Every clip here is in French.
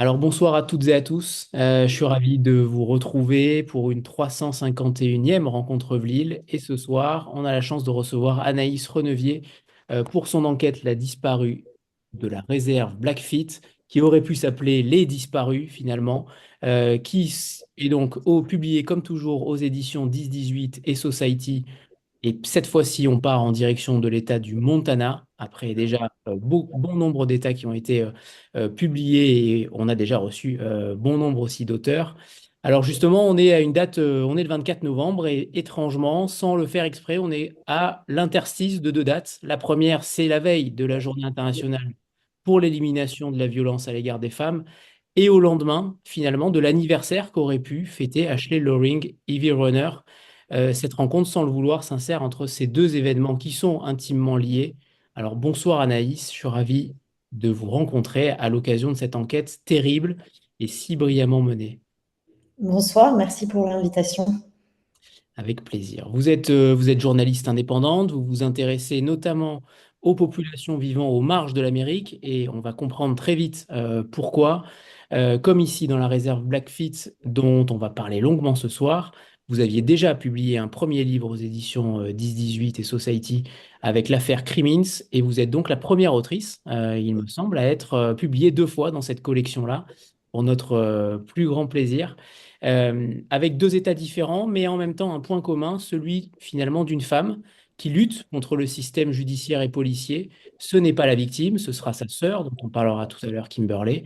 Alors bonsoir à toutes et à tous. Je suis ravi de vous retrouver pour une 351e rencontre Vlil. Et ce soir, on a la chance de recevoir Anaïs Renevier pour son enquête La disparue de la réserve Blackfeet, qui aurait pu s'appeler Les Disparus finalement, est donc publié comme toujours aux éditions 10-18 et Society. Et cette fois-ci, on part en direction de l'État du Montana, après déjà bon nombre d'États qui ont été publiés et on a déjà reçu bon nombre aussi d'auteurs. Alors justement, on est à une date, on est le 24 novembre et étrangement, sans le faire exprès, on est à l'interstice de deux dates. La première, c'est la veille de la Journée internationale pour l'élimination de la violence à l'égard des femmes et au lendemain, finalement, de l'anniversaire qu'aurait pu fêter Ashley Loring, Evie Runner. Cette rencontre, sans le vouloir, s'insère entre ces deux événements qui sont intimement liés. Alors bonsoir Anaïs, je suis ravi de vous rencontrer à l'occasion de cette enquête terrible et si brillamment menée. Bonsoir, merci pour l'invitation. Avec plaisir. Vous êtes journaliste indépendante, vous vous intéressez notamment aux populations vivant aux marges de l'Amérique et on va comprendre très vite pourquoi. Comme ici dans la réserve Blackfeet, dont on va parler longuement ce soir, vous aviez déjà publié un premier livre aux éditions 10-18 et Society avec l'affaire Crimmins et vous êtes donc la première autrice, il me semble, à être publiée deux fois dans cette collection-là, pour notre plus grand plaisir avec deux états différents, mais en même temps un point commun, celui finalement d'une femme qui lutte contre le système judiciaire et policier. Ce n'est pas la victime, ce sera sa sœur, dont on parlera tout à l'heure, Kimberley.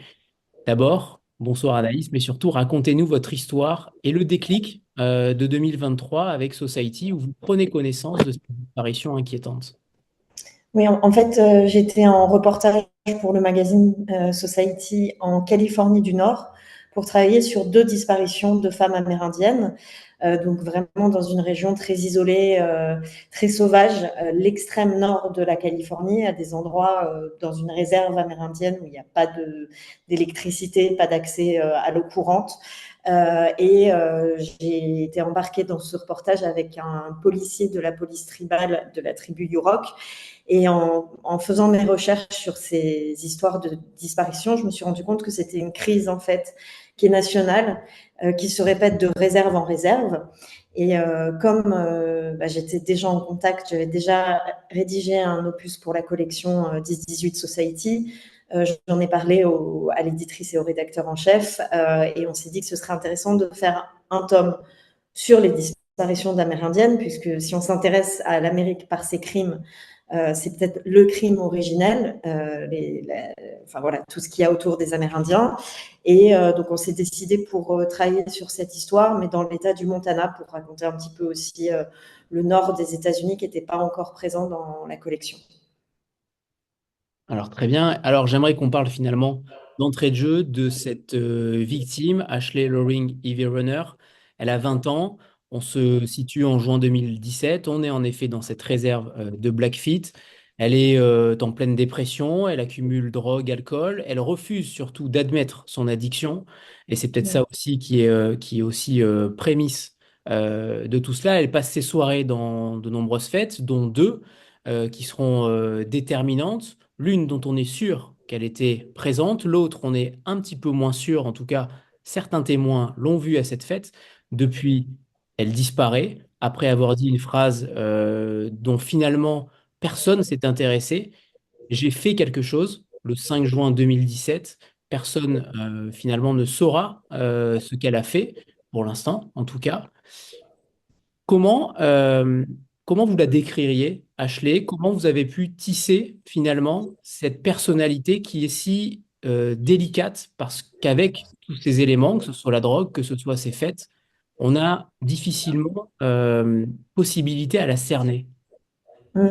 D'abord, bonsoir Anaïs, mais surtout racontez-nous votre histoire et le déclic de 2023 avec Society, où vous prenez connaissance de cette disparition inquiétante. Oui, en fait, j'étais en reportage pour le magazine Society en Californie du Nord pour travailler sur deux disparitions de femmes amérindiennes. Donc vraiment dans une région très isolée, très sauvage, l'extrême nord de la Californie, à des endroits dans une réserve amérindienne où il n'y a pas d'électricité, pas d'accès à l'eau courante. J'ai été embarquée dans ce reportage avec un policier de la police tribale de la tribu Yurok. Et en faisant mes recherches sur ces histoires de disparition, je me suis rendu compte que c'était une crise en fait qui est nationale, qui se répète de réserve en réserve. Et comme j'étais déjà en contact, j'avais déjà rédigé un opus pour la collection 10-18 Society. J'en ai parlé à l'éditrice et au rédacteur en chef, et on s'est dit que ce serait intéressant de faire un tome sur les disparitions d'Amérindiennes, puisque si on s'intéresse à l'Amérique par ses crimes, c'est peut-être le crime originel, enfin voilà, tout ce qu'il y a autour des Amérindiens. Et donc on s'est décidé pour travailler sur cette histoire, mais dans l'État du Montana, pour raconter un petit peu aussi le nord des États-Unis qui n'était pas encore présent dans la collection. Alors très bien. Alors j'aimerais qu'on parle finalement d'entrée de jeu de cette victime, Ashley Loring Evie Runner. Elle a 20 ans. On se situe en juin 2017. On est en effet dans cette réserve de Blackfeet. Elle est en pleine dépression. Elle accumule drogue, alcool. Elle refuse surtout d'admettre son addiction. Et c'est peut-être ça aussi qui est aussi prémisse de tout cela. Elle passe ses soirées dans de nombreuses fêtes, dont deux qui seront déterminantes. L'une dont on est sûr qu'elle était présente, l'autre on est un petit peu moins sûr, en tout cas certains témoins l'ont vue à cette fête. Depuis, elle disparaît après avoir dit une phrase dont finalement personne s'est intéressé. J'ai fait quelque chose le 5 juin 2017. Personne finalement ne saura ce qu'elle a fait, pour l'instant en tout cas. Comment, comment vous la décririez, Ashley? Comment vous avez pu tisser finalement cette personnalité qui est si délicate parce qu'avec tous ces éléments, que ce soit la drogue, que ce soit ses fêtes, on a difficilement possibilité à la cerner. Mm.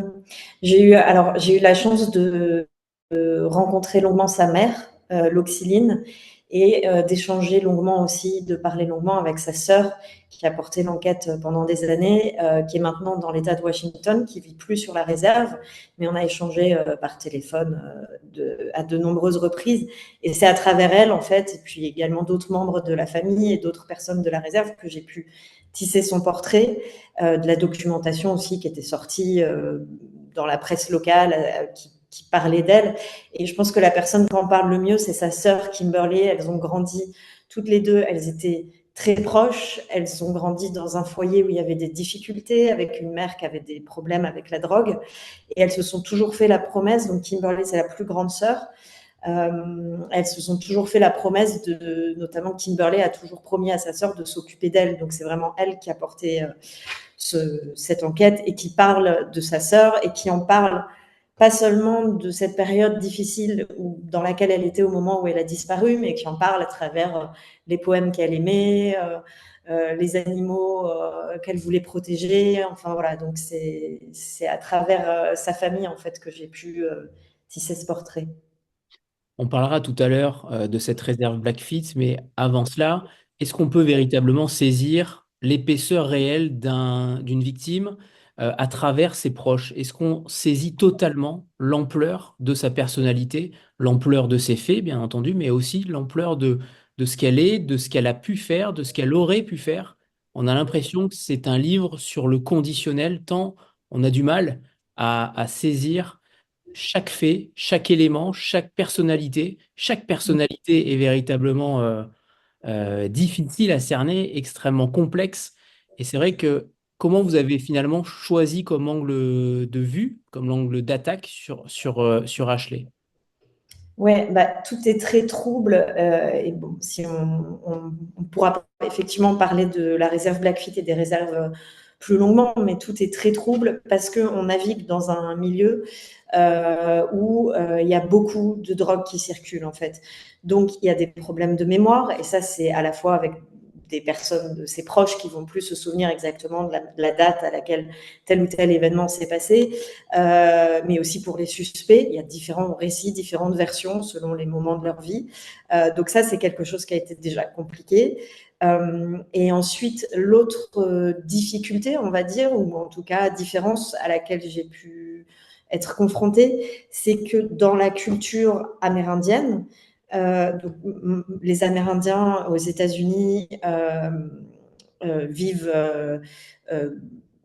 J'ai eu la chance de rencontrer longuement sa mère, Loxiline, et d'échanger longuement aussi, de parler longuement avec sa sœur, qui a porté l'enquête pendant des années, qui est maintenant dans l'État de Washington, qui vit plus sur la réserve, mais on a échangé par téléphone à de nombreuses reprises. Et c'est à travers elle, en fait, et puis également d'autres membres de la famille et d'autres personnes de la réserve que j'ai pu tisser son portrait, de la documentation aussi qui était sortie dans la presse locale, qui parlait d'elle. Et je pense que la personne qui en parle le mieux, c'est sa sœur Kimberly. Elles ont grandi toutes les deux, elles étaient très proches. Elles ont grandi dans un foyer où il y avait des difficultés, avec une mère qui avait des problèmes avec la drogue. Et elles se sont toujours fait la promesse, donc Kimberly, c'est la plus grande sœur, elles se sont toujours fait la promesse notamment Kimberly a toujours promis à sa sœur de s'occuper d'elle. Donc c'est vraiment elle qui a porté cette enquête et qui parle de sa sœur et qui en parle pas seulement de cette période difficile dans laquelle elle était au moment où elle a disparu, mais qui en parle à travers les poèmes qu'elle aimait, les animaux qu'elle voulait protéger. Enfin voilà, donc c'est à travers sa famille en fait que j'ai pu tisser ce portrait. On parlera tout à l'heure de cette réserve Blackfeet, mais avant cela, est-ce qu'on peut véritablement saisir l'épaisseur réelle d'une victime à travers ses proches? Est-ce qu'on saisit totalement l'ampleur de sa personnalité, l'ampleur de ses faits, bien entendu, mais aussi l'ampleur de ce qu'elle est, de ce qu'elle a pu faire, de ce qu'elle aurait pu faire? On a l'impression que c'est un livre sur le conditionnel, tant on a du mal à saisir chaque fait, chaque élément, chaque personnalité. Chaque personnalité est véritablement difficile à cerner, extrêmement complexe. Et c'est vrai que comment vous avez finalement choisi comme angle de vue, comme angle d'attaque sur Ashley? Ouais, bah, tout est très trouble. Et bon, si on pourra effectivement parler de la réserve Blackfeet et des réserves plus longuement, mais tout est très trouble parce qu'on navigue dans un milieu où il y a beaucoup de drogue qui circulent en fait. Donc il y a des problèmes de mémoire et ça c'est à la fois avec des personnes de ses proches qui vont plus se souvenir exactement de la date à laquelle tel ou tel événement s'est passé, mais aussi pour les suspects. Il y a différents récits, différentes versions selon les moments de leur vie. Donc ça, c'est quelque chose qui a été déjà compliqué. Et ensuite, l'autre difficulté, on va dire, ou en tout cas différence à laquelle j'ai pu être confrontée, c'est que dans la culture amérindienne, donc, les Amérindiens aux États-Unis vivent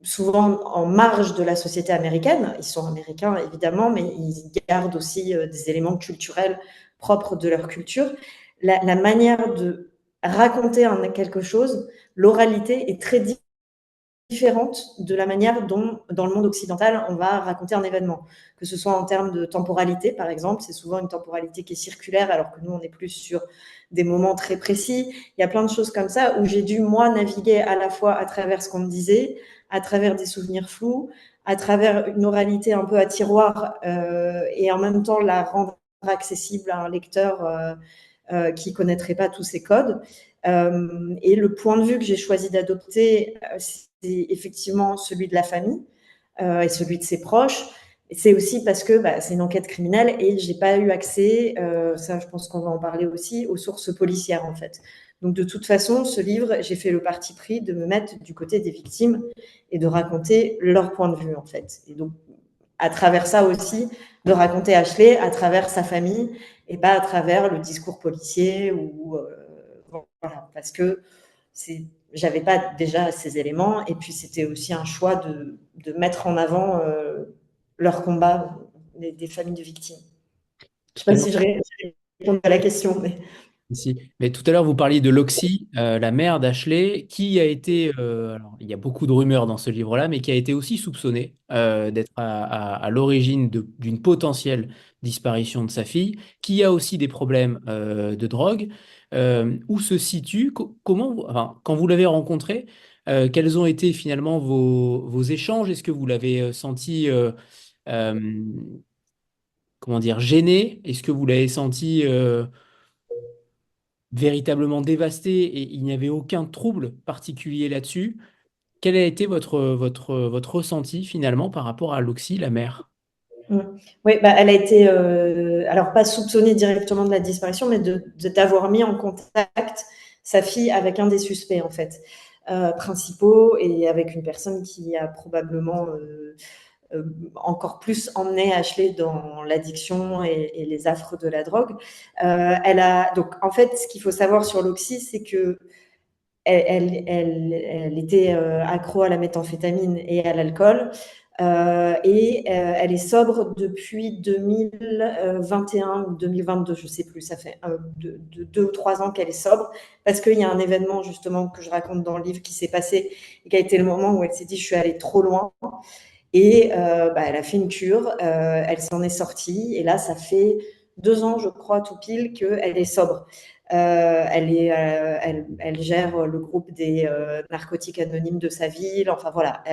souvent en marge de la société américaine. Ils sont américains, évidemment, mais ils gardent aussi des éléments culturels propres de leur culture. La manière de raconter quelque chose, l'oralité est très différente de la manière dont, dans le monde occidental, on va raconter un événement. Que ce soit en termes de temporalité, par exemple, c'est souvent une temporalité qui est circulaire, alors que nous, on est plus sur des moments très précis. Il y a plein de choses comme ça où j'ai dû, moi, naviguer à la fois à travers ce qu'on me disait, à travers des souvenirs flous, à travers une oralité un peu à tiroir, et en même temps la rendre accessible à un lecteur qui connaîtrait pas tous ces codes. Et le point de vue que j'ai choisi d'adopter, c'est effectivement celui de la famille et celui de ses proches. C'est aussi parce que c'est une enquête criminelle et j'ai pas eu accès, ça je pense qu'on va en parler aussi, aux sources policières en fait. Donc de toute façon, ce livre, j'ai fait le parti pris de me mettre du côté des victimes et de raconter leur point de vue en fait. Et donc à travers ça aussi, de raconter Ashley à travers sa famille et pas à travers le discours policier ou voilà, parce que j'avais pas déjà ces éléments et puis c'était aussi un choix de mettre en avant leur combat des familles de victimes. Je sais pas si je réponds à la question, mais Ici. Mais tout à l'heure, vous parliez de Loxy, la mère d'Ashley, qui a été, alors, il y a beaucoup de rumeurs dans ce livre-là, mais qui a été aussi soupçonnée d'être à l'origine d'une potentielle disparition de sa fille, qui a aussi des problèmes de drogue. Où se situe, enfin, quand vous l'avez rencontrée, quels ont été finalement vos échanges? Est-ce que vous l'avez senti, euh, comment dire, gênée? Est-ce que vous l'avez senti véritablement dévasté et il n'y avait aucun trouble particulier là-dessus? Quel a été votre ressenti finalement par rapport à Loxy, la mère? mmh. Oui, elle a été, alors pas soupçonnée directement de la disparition, mais d'avoir mis en contact sa fille avec un des suspects, en fait, principaux et avec une personne qui a probablement encore plus emmené Ashley dans l'addiction et les affres de la drogue. Donc, en fait, ce qu'il faut savoir sur l'Oxy, c'est que elle était accro à la méthamphétamine et à l'alcool. Elle est sobre depuis 2021 ou 2022, je ne sais plus, ça fait 2 ou 3 ans qu'elle est sobre, parce qu'il y a un événement justement que je raconte dans le livre qui s'est passé et qui a été le moment où elle s'est dit je suis allée trop loin, et elle a fait une cure, elle s'en est sortie, et là ça fait 2 ans je crois tout pile qu'elle est sobre. Elle gère le groupe des narcotiques anonymes de sa ville, enfin voilà.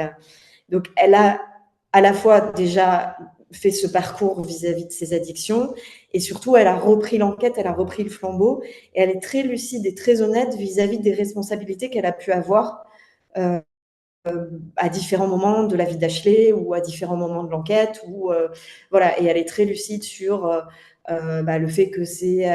Donc elle a à la fois déjà fait ce parcours vis-à-vis de ses addictions, et surtout elle a repris l'enquête, elle a repris le flambeau, et elle est très lucide et très honnête vis-à-vis des responsabilités qu'elle a pu avoir euh, à différents moments de la vie d'Ashley ou à différents moments de l'enquête, voilà. Et elle est très lucide sur le fait que c'est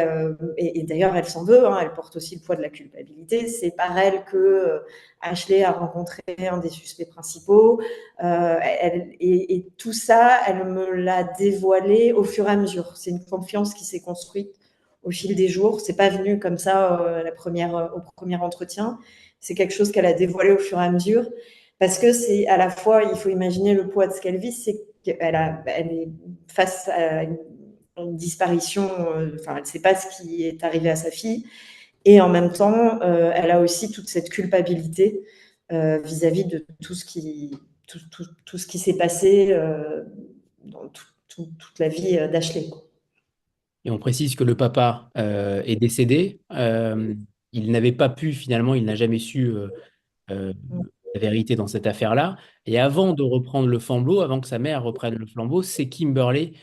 et d'ailleurs elle s'en veut, hein, elle porte aussi le poids de la culpabilité. C'est par elle que Ashley a rencontré un des suspects principaux, et tout ça elle me l'a dévoilé au fur et à mesure. C'est une confiance qui s'est construite au fil des jours. C'est pas venu comme ça au premier entretien. C'est quelque chose qu'elle a dévoilé au fur et à mesure. Parce que c'est à la fois, il faut imaginer le poids de ce qu'elle vit, c'est qu'elle est face à une disparition, elle ne sait pas ce qui est arrivé à sa fille, et en même temps, elle a aussi toute cette culpabilité vis-à-vis de tout ce qui s'est passé dans toute la vie d'Ashley. Et on précise que le papa est décédé. Il n'avait pas pu, finalement, il n'a jamais su euh, la vérité dans cette affaire-là. Et avant de reprendre le flambeau, avant que sa mère reprenne le flambeau, c'est Kimberly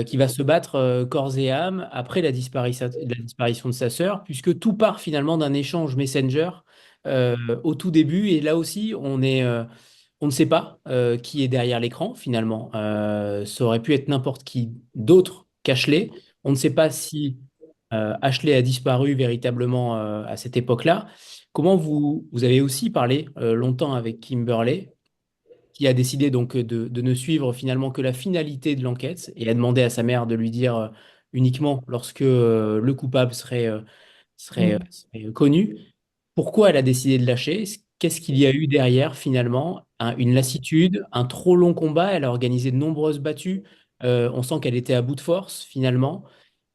qui va se battre corps et âme après la disparition de sa sœur, puisque tout part finalement d'un échange Messenger au tout début. Et là aussi, on ne sait pas qui est derrière l'écran finalement. Ça aurait pu être n'importe qui d'autre qu'Ashley. On ne sait pas si Ashley a disparu véritablement à cette époque-là. Comment vous avez aussi parlé longtemps avec Kimberley, qui a décidé donc de ne suivre finalement que la finalité de l'enquête et a demandé à sa mère de lui dire uniquement lorsque le coupable Mm. serait connu. Pourquoi elle a décidé de lâcher? Qu'est-ce qu'il y a eu derrière finalement? Une lassitude, un trop long combat. Elle a organisé de nombreuses battues. On sent qu'elle était à bout de force finalement.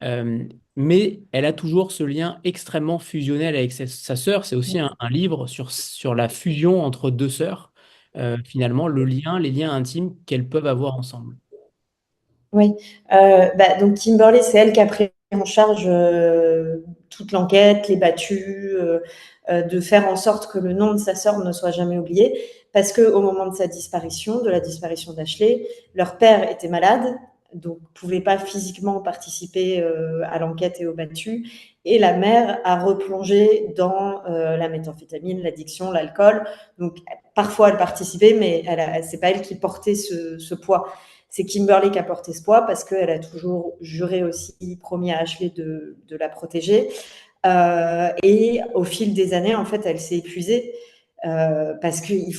Euh, mais elle a toujours ce lien extrêmement fusionnel avec sa sœur. C'est aussi un livre sur la fusion entre deux sœurs. Finalement, les liens intimes qu'elles peuvent avoir ensemble. Oui, donc Kimberly, c'est elle qui a pris en charge toute l'enquête, les battues, de faire en sorte que le nom de sa sœur ne soit jamais oublié, parce qu'au moment de sa disparition, de la disparition d'Ashley, leur père était malade, donc ne pouvait pas physiquement participer à l'enquête et aux battues, et la mère a replongé dans la méthamphétamine, l'addiction, l'alcool. Donc parfois elle participait, mais c'est pas elle qui portait ce poids. C'est Kimberly qui a porté ce poids parce qu'elle a toujours juré aussi, promis à Ashley de la protéger. Et au fil des années, en fait, elle s'est épuisée parce il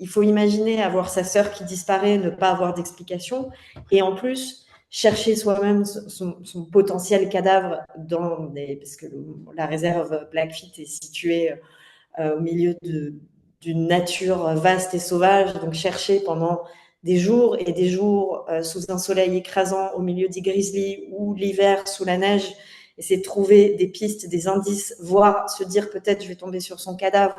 faut imaginer avoir sa sœur qui disparaît, ne pas avoir d'explication, et en plus chercher soi-même son potentiel cadavre parce que la réserve Blackfeet est située au milieu d'une nature vaste et sauvage, donc chercher pendant des jours et des jours sous un soleil écrasant au milieu des grizzlies ou l'hiver sous la neige, essayer de trouver des pistes, des indices, voire se dire peut-être je vais tomber sur son cadavre,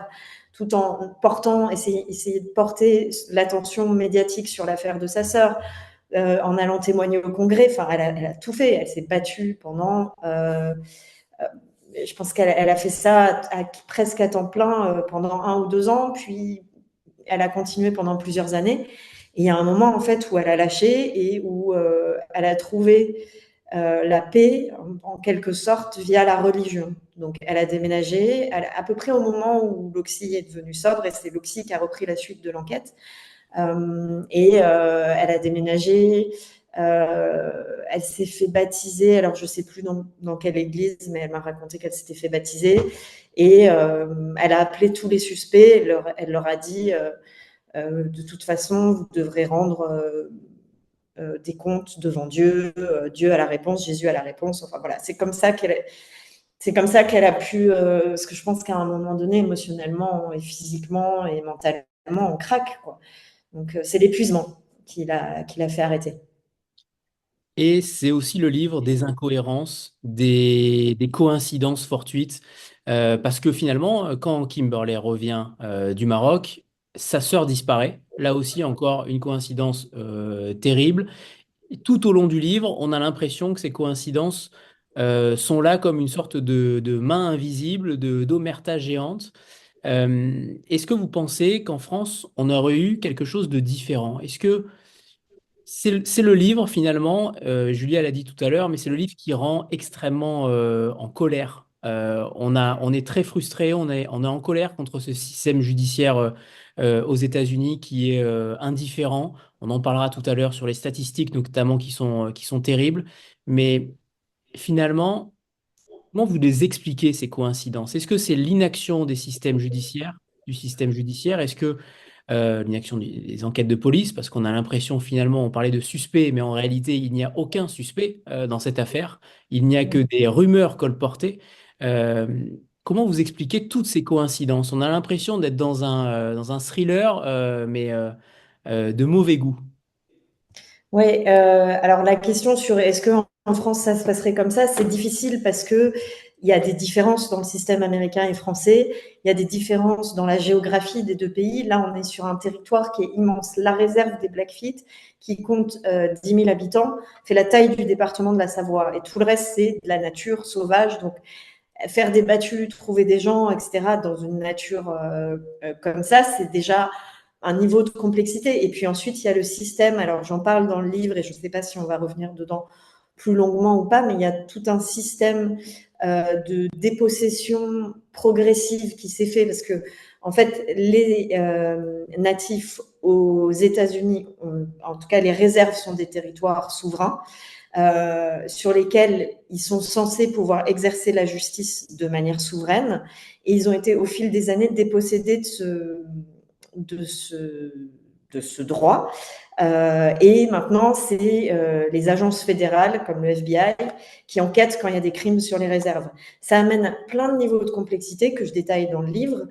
tout en essayer de porter l'attention médiatique sur l'affaire de sa sœur, en allant témoigner au Congrès. Enfin, elle a tout fait. Elle s'est battue pendant je pense qu'elle a fait ça presque à temps plein pendant 1 ou 2 ans, puis elle a continué pendant plusieurs années. Et il y a un moment en fait où elle a lâché et où elle a trouvé la paix en quelque sorte via la religion. Donc elle a déménagé à peu près au moment où Loxy est devenue sobre, et c'est Loxy qui a repris la suite de l'enquête. Elle a déménagé. Elle s'est fait baptiser. Alors, je ne sais plus dans quelle église, mais elle m'a raconté qu'elle s'était fait baptiser. Et elle a appelé tous les suspects. Elle leur a dit de toute façon, vous devrez rendre des comptes devant Dieu. Dieu a la réponse, Jésus a la réponse. Enfin, voilà, c'est comme ça qu'elle a pu. Parce que je pense qu'à un moment donné, émotionnellement et physiquement et mentalement, on craque, quoi. Donc, c'est l'épuisement qui l'a fait arrêter. Et c'est aussi le livre des incohérences, des coïncidences fortuites, parce que finalement, quand Kimberley revient du Maroc, sa sœur disparaît. Là aussi, encore une coïncidence terrible. Et tout au long du livre, on a l'impression que ces coïncidences sont là comme une sorte de main invisible, d'omerta géante. Est-ce que vous pensez qu'en France, on aurait eu quelque chose de différent? Est-ce que c'est le livre finalement, Julia l'a dit tout à l'heure, mais c'est le livre qui rend extrêmement en colère. On est très frustré, on est en colère contre ce système judiciaire aux États-Unis qui est indifférent. On en parlera tout à l'heure sur les statistiques notamment qui sont terribles. Mais finalement, comment vous les expliquez ces coïncidences? Est-ce que c'est l'inaction des systèmes judiciaires, du système judiciaire? Est-ce que l'inaction des enquêtes de police, parce qu'on a l'impression finalement, on parlait de suspect, mais en réalité, il n'y a aucun suspect dans cette affaire. Il n'y a que des rumeurs colportées. Euh, Comment vous expliquez toutes ces coïncidences? On a l'impression d'être dans un thriller, mais de mauvais goût. Oui, alors la question sur est-ce qu'en France ça se passerait comme ça, c'est difficile parce que il y a des différences dans le système américain et français, il y a des différences dans la géographie des deux pays. Là, on est sur un territoire qui est immense. La réserve des Blackfeet, qui compte 10 000 habitants, fait la taille du département de la Savoie. Et tout le reste, c'est de la nature sauvage. Donc, faire des battues, trouver des gens, etc., dans une nature comme ça, c'est déjà un niveau de complexité. Et puis ensuite, il y a le système. Alors, j'en parle dans le livre et je ne sais pas si on va revenir dedans plus longuement ou pas, mais il y a tout un système de dépossession progressive qui s'est fait parce que, en fait, les natifs aux États-Unis, en tout cas, les réserves sont des territoires souverains sur lesquels ils sont censés pouvoir exercer la justice de manière souveraine. Et ils ont été, au fil des années, dépossédés de ce, de ce droit. Et maintenant, c'est les agences fédérales comme le FBI qui enquêtent quand il y a des crimes sur les réserves. Ça amène plein de niveaux de complexité que je détaille dans le livre.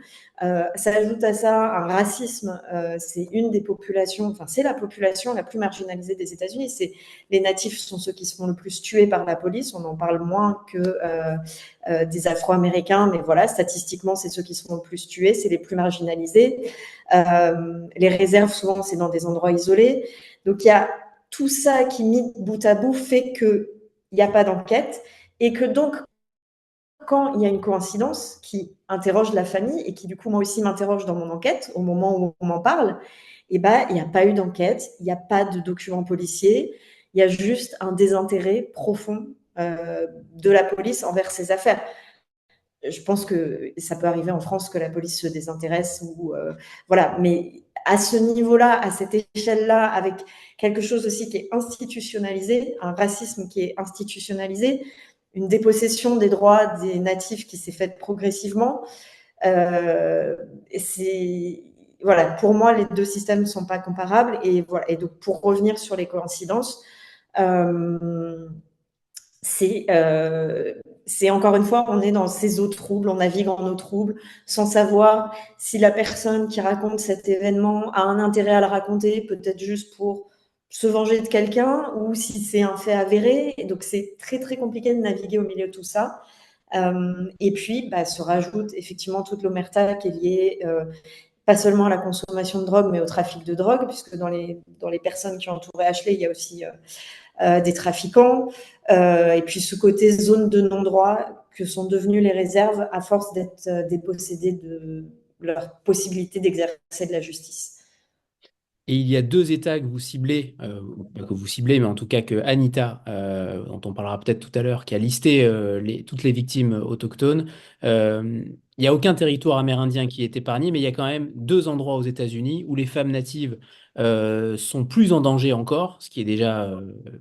Ça ajoute à ça un racisme. C'est une des populations, enfin c'est la population la plus marginalisée des États-Unis. C'est les natifs sont ceux qui se font le plus tuer par la police. On en parle moins que des Afro-Américains, mais voilà, statistiquement, c'est ceux qui se font le plus tuer, c'est les plus marginalisés. Les réserves, souvent, c'est dans des endroits isolés. Donc, il y a tout ça qui, mis bout à bout, fait qu'il n'y a pas d'enquête et que donc, quand il y a une coïncidence qui interroge la famille et qui, du coup, moi aussi m'interroge dans mon enquête, au moment où on m'en parle, eh ben, il n'y a pas eu d'enquête, il n'y a pas de documents policiers, il y a juste un désintérêt profond de la police envers ces affaires. Je pense que ça peut arriver en France que la police se désintéresse ou voilà, mais à ce niveau-là, à cette échelle-là, avec quelque chose aussi qui est institutionnalisé, un racisme qui est institutionnalisé, une dépossession des droits des natifs qui s'est faite progressivement, c'est voilà, pour moi, les deux systèmes ne sont pas comparables et voilà. Et donc, pour revenir sur les coïncidences, euh, c'est encore une fois, on est dans ces eaux troubles, on navigue en eau trouble, sans savoir si la personne qui raconte cet événement a un intérêt à le raconter, peut-être juste pour se venger de quelqu'un, ou si c'est un fait avéré. Et donc, c'est très, très compliqué de naviguer au milieu de tout ça. Et puis, bah, se rajoute effectivement toute l'omerta qui est liée pas seulement à la consommation de drogue, mais au trafic de drogue, puisque dans les personnes qui ont entouré Ashley, il y a aussi des trafiquants, et puis ce côté zone de non-droit que sont devenues les réserves à force d'être dépossédées de leur possibilité d'exercer de la justice. Et il y a deux États que vous ciblez, pas que vous ciblez, mais en tout cas que Anita, dont on parlera peut-être tout à l'heure, qui a listé toutes les victimes autochtones. Il n'y a aucun territoire amérindien qui est épargné, mais il y a quand même deux endroits aux États-Unis où les femmes natives sont plus en danger encore, ce qui est déjà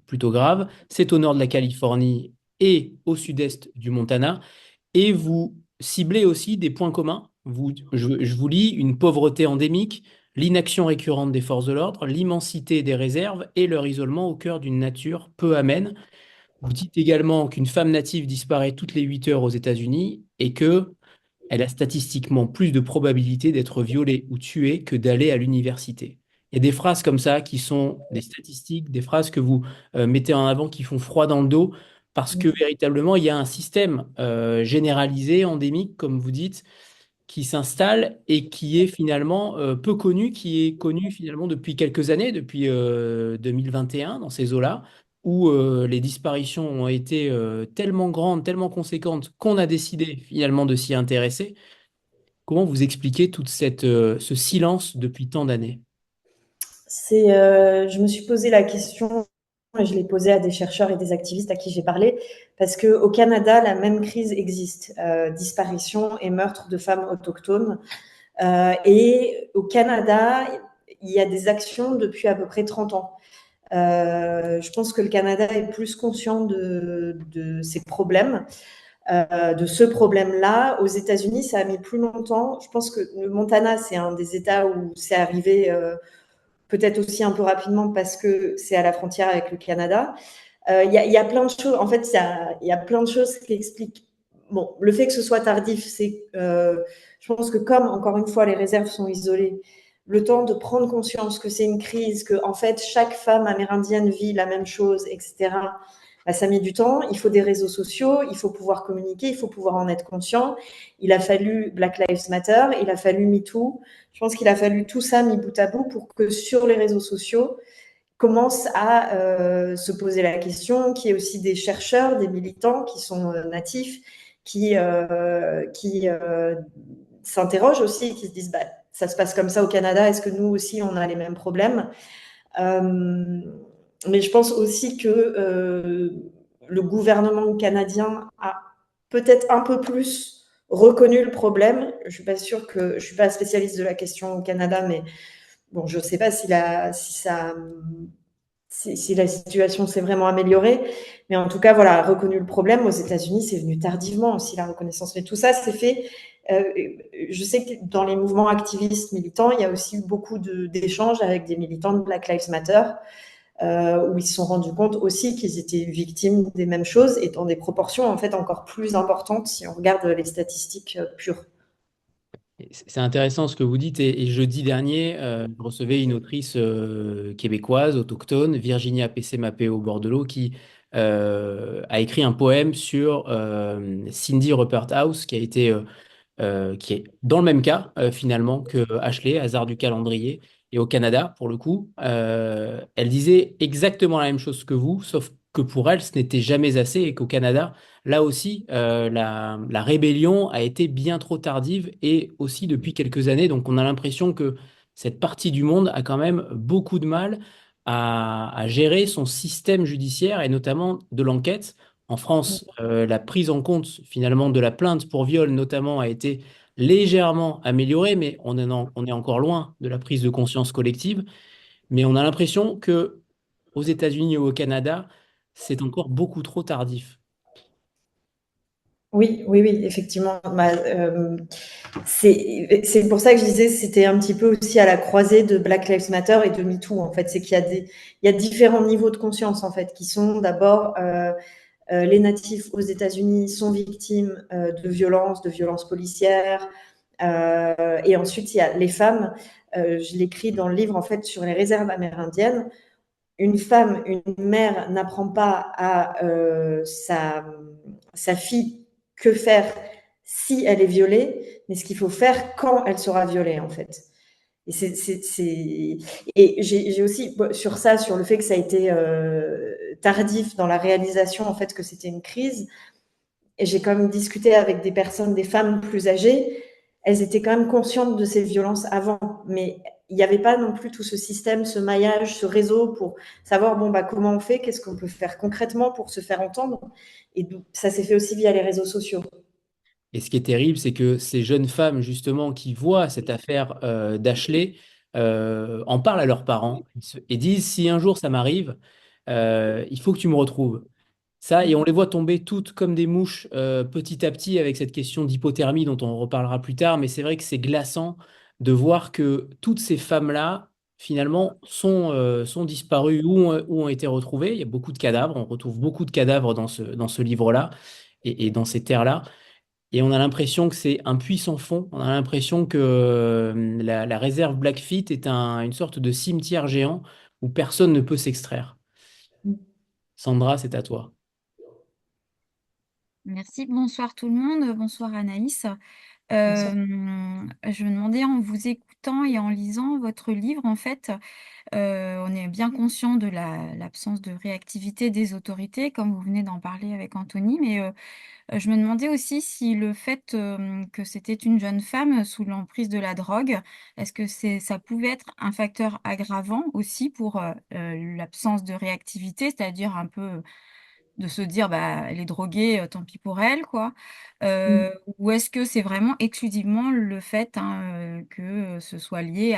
plutôt grave. C'est au nord de la Californie et au sud-est du Montana. Et vous ciblez aussi des points communs. Je vous lis une pauvreté endémique, l'inaction récurrente des forces de l'ordre, l'immensité des réserves et leur isolement au cœur d'une nature peu amène. Vous dites également qu'une femme native disparaît toutes les 8 heures aux États-Unis et que elle a statistiquement plus de probabilité d'être violée ou tuée que d'aller à l'université. Il y a des phrases comme ça qui sont des statistiques, des phrases que vous mettez en avant qui font froid dans le dos parce que véritablement, il y a un système généralisé, endémique, comme vous dites, qui s'installe et qui est finalement peu connu, qui est connu finalement depuis quelques années, depuis 2021 dans ces eaux-là, où les disparitions ont été tellement grandes, tellement conséquentes qu'on a décidé finalement de s'y intéresser. Comment vous expliquez ce silence depuis tant d'années? Je me suis posé la question et je l'ai posée à des chercheurs et des activistes à qui j'ai parlé, parce qu'au Canada, la même crise existe, disparition et meurtre de femmes autochtones. Et au Canada, il y a des actions depuis à peu près 30 ans. Je pense que le Canada est plus conscient de ces problèmes, de ce problème-là. Aux États-Unis, ça a mis plus longtemps. Je pense que le Montana, c'est un des États où c'est arrivé peut-être aussi un peu rapidement parce que c'est à la frontière avec le Canada. Y a plein de choses. En fait, y a plein de choses qui expliquent. Bon, le fait que ce soit tardif, je pense que comme encore une fois les réserves sont isolées, le temps de prendre conscience que c'est une crise, que en fait chaque femme amérindienne vit la même chose, etc. Bah, ça met du temps. Il faut des réseaux sociaux, il faut pouvoir communiquer, il faut pouvoir en être conscient. Il a fallu Black Lives Matter, il a fallu MeToo. Je pense qu'il a fallu tout ça mis bout à bout pour que sur les réseaux sociaux commence à se poser la question, qu'il y ait aussi des chercheurs, des militants qui sont natifs, qui s'interrogent aussi, qui se disent bah, ça se passe comme ça au Canada, est-ce que nous aussi on a les mêmes problèmes? Mais je pense aussi que le gouvernement canadien a peut-être un peu plus reconnu le problème. Je suis pas sûre que je suis pas spécialiste de la question au Canada, mais bon, je ne sais pas si la situation s'est vraiment améliorée, mais en tout cas, voilà, reconnu le problème. Aux États-Unis, c'est venu tardivement aussi la reconnaissance. Mais tout ça, c'est fait. Euh, je sais que dans les mouvements activistes militants, il y a aussi beaucoup d'échanges avec des militants de Black Lives Matter, où ils se sont rendus compte aussi qu'ils étaient victimes des mêmes choses et dans des proportions en fait encore plus importantes si on regarde les statistiques pures. C'est intéressant ce que vous dites. Et jeudi dernier, je recevais une autrice québécoise, autochtone, Virginia Pessé-Mapeo-Bordelot, qui a écrit un poème sur Cindy Rupert House, qui est dans le même cas finalement que Ashley, hasard du calendrier. Et au Canada, pour le coup, elle disait exactement la même chose que vous, sauf que pour elle, ce n'était jamais assez et qu'au Canada, là aussi, la rébellion a été bien trop tardive et aussi depuis quelques années. Donc on a l'impression que cette partie du monde a quand même beaucoup de mal à gérer son système judiciaire et notamment de l'enquête. En France, la prise en compte finalement de la plainte pour viol notamment a été légèrement améliorée, mais on est encore loin de la prise de conscience collective. Mais on a l'impression que aux États-Unis et au Canada, c'est encore beaucoup trop tardif. Oui, oui, oui, effectivement. Bah, c'est pour ça que je disais que c'était un petit peu aussi à la croisée de Black Lives Matter et de MeToo, en fait. C'est qu'il y a il y a différents niveaux de conscience, en fait, qui sont d'abord les natifs aux États-Unis sont victimes de violences policières. Et ensuite, il y a les femmes. Je l'écris dans le livre, en fait, sur les réserves amérindiennes. Une femme, une mère n'apprend pas à sa fille que faire si elle est violée, mais ce qu'il faut faire quand elle sera violée, en fait. Et j'ai aussi sur ça, sur le fait que ça a été tardif dans la réalisation, en fait, que c'était une crise. Et j'ai quand même discuté avec des personnes, des femmes plus âgées. Elles étaient quand même conscientes de ces violences avant, mais il n'y avait pas non plus tout ce système, ce maillage, ce réseau pour savoir bon bah comment on fait, qu'est-ce qu'on peut faire concrètement pour se faire entendre. Et ça s'est fait aussi via les réseaux sociaux. Et ce qui est terrible, c'est que ces jeunes femmes, justement, qui voient cette affaire d'Ashley, en parlent à leurs parents et disent, si un jour ça m'arrive, il faut que tu me retrouves. Ça, et on les voit tomber toutes comme des mouches petit à petit avec cette question d'hypothermie dont on reparlera plus tard. Mais c'est vrai que c'est glaçant de voir que toutes ces femmes-là, finalement, sont disparues ou ont été retrouvées. Il y a beaucoup de cadavres. On retrouve beaucoup de cadavres dans ce livre-là et dans ces terres-là. Et on a l'impression que c'est un puits sans fond. On a l'impression que la réserve Blackfeet est une sorte de cimetière géant où personne ne peut s'extraire. Sandra, c'est à toi. Merci, bonsoir tout le monde, bonsoir Anaïs. Bonsoir. Je me demandais en vous écoutant et en lisant votre livre, en fait, on est bien conscient de l'absence de réactivité des autorités, comme vous venez d'en parler avec Anthony, mais je me demandais aussi si le fait que c'était une jeune femme sous l'emprise de la drogue, est-ce que ça pouvait être un facteur aggravant aussi pour l'absence de réactivité, c'est-à-dire un peu de se dire, bah, elle est droguée, tant pis pour elle, quoi. Ou est-ce que c'est vraiment exclusivement le fait, hein, que ce soit lié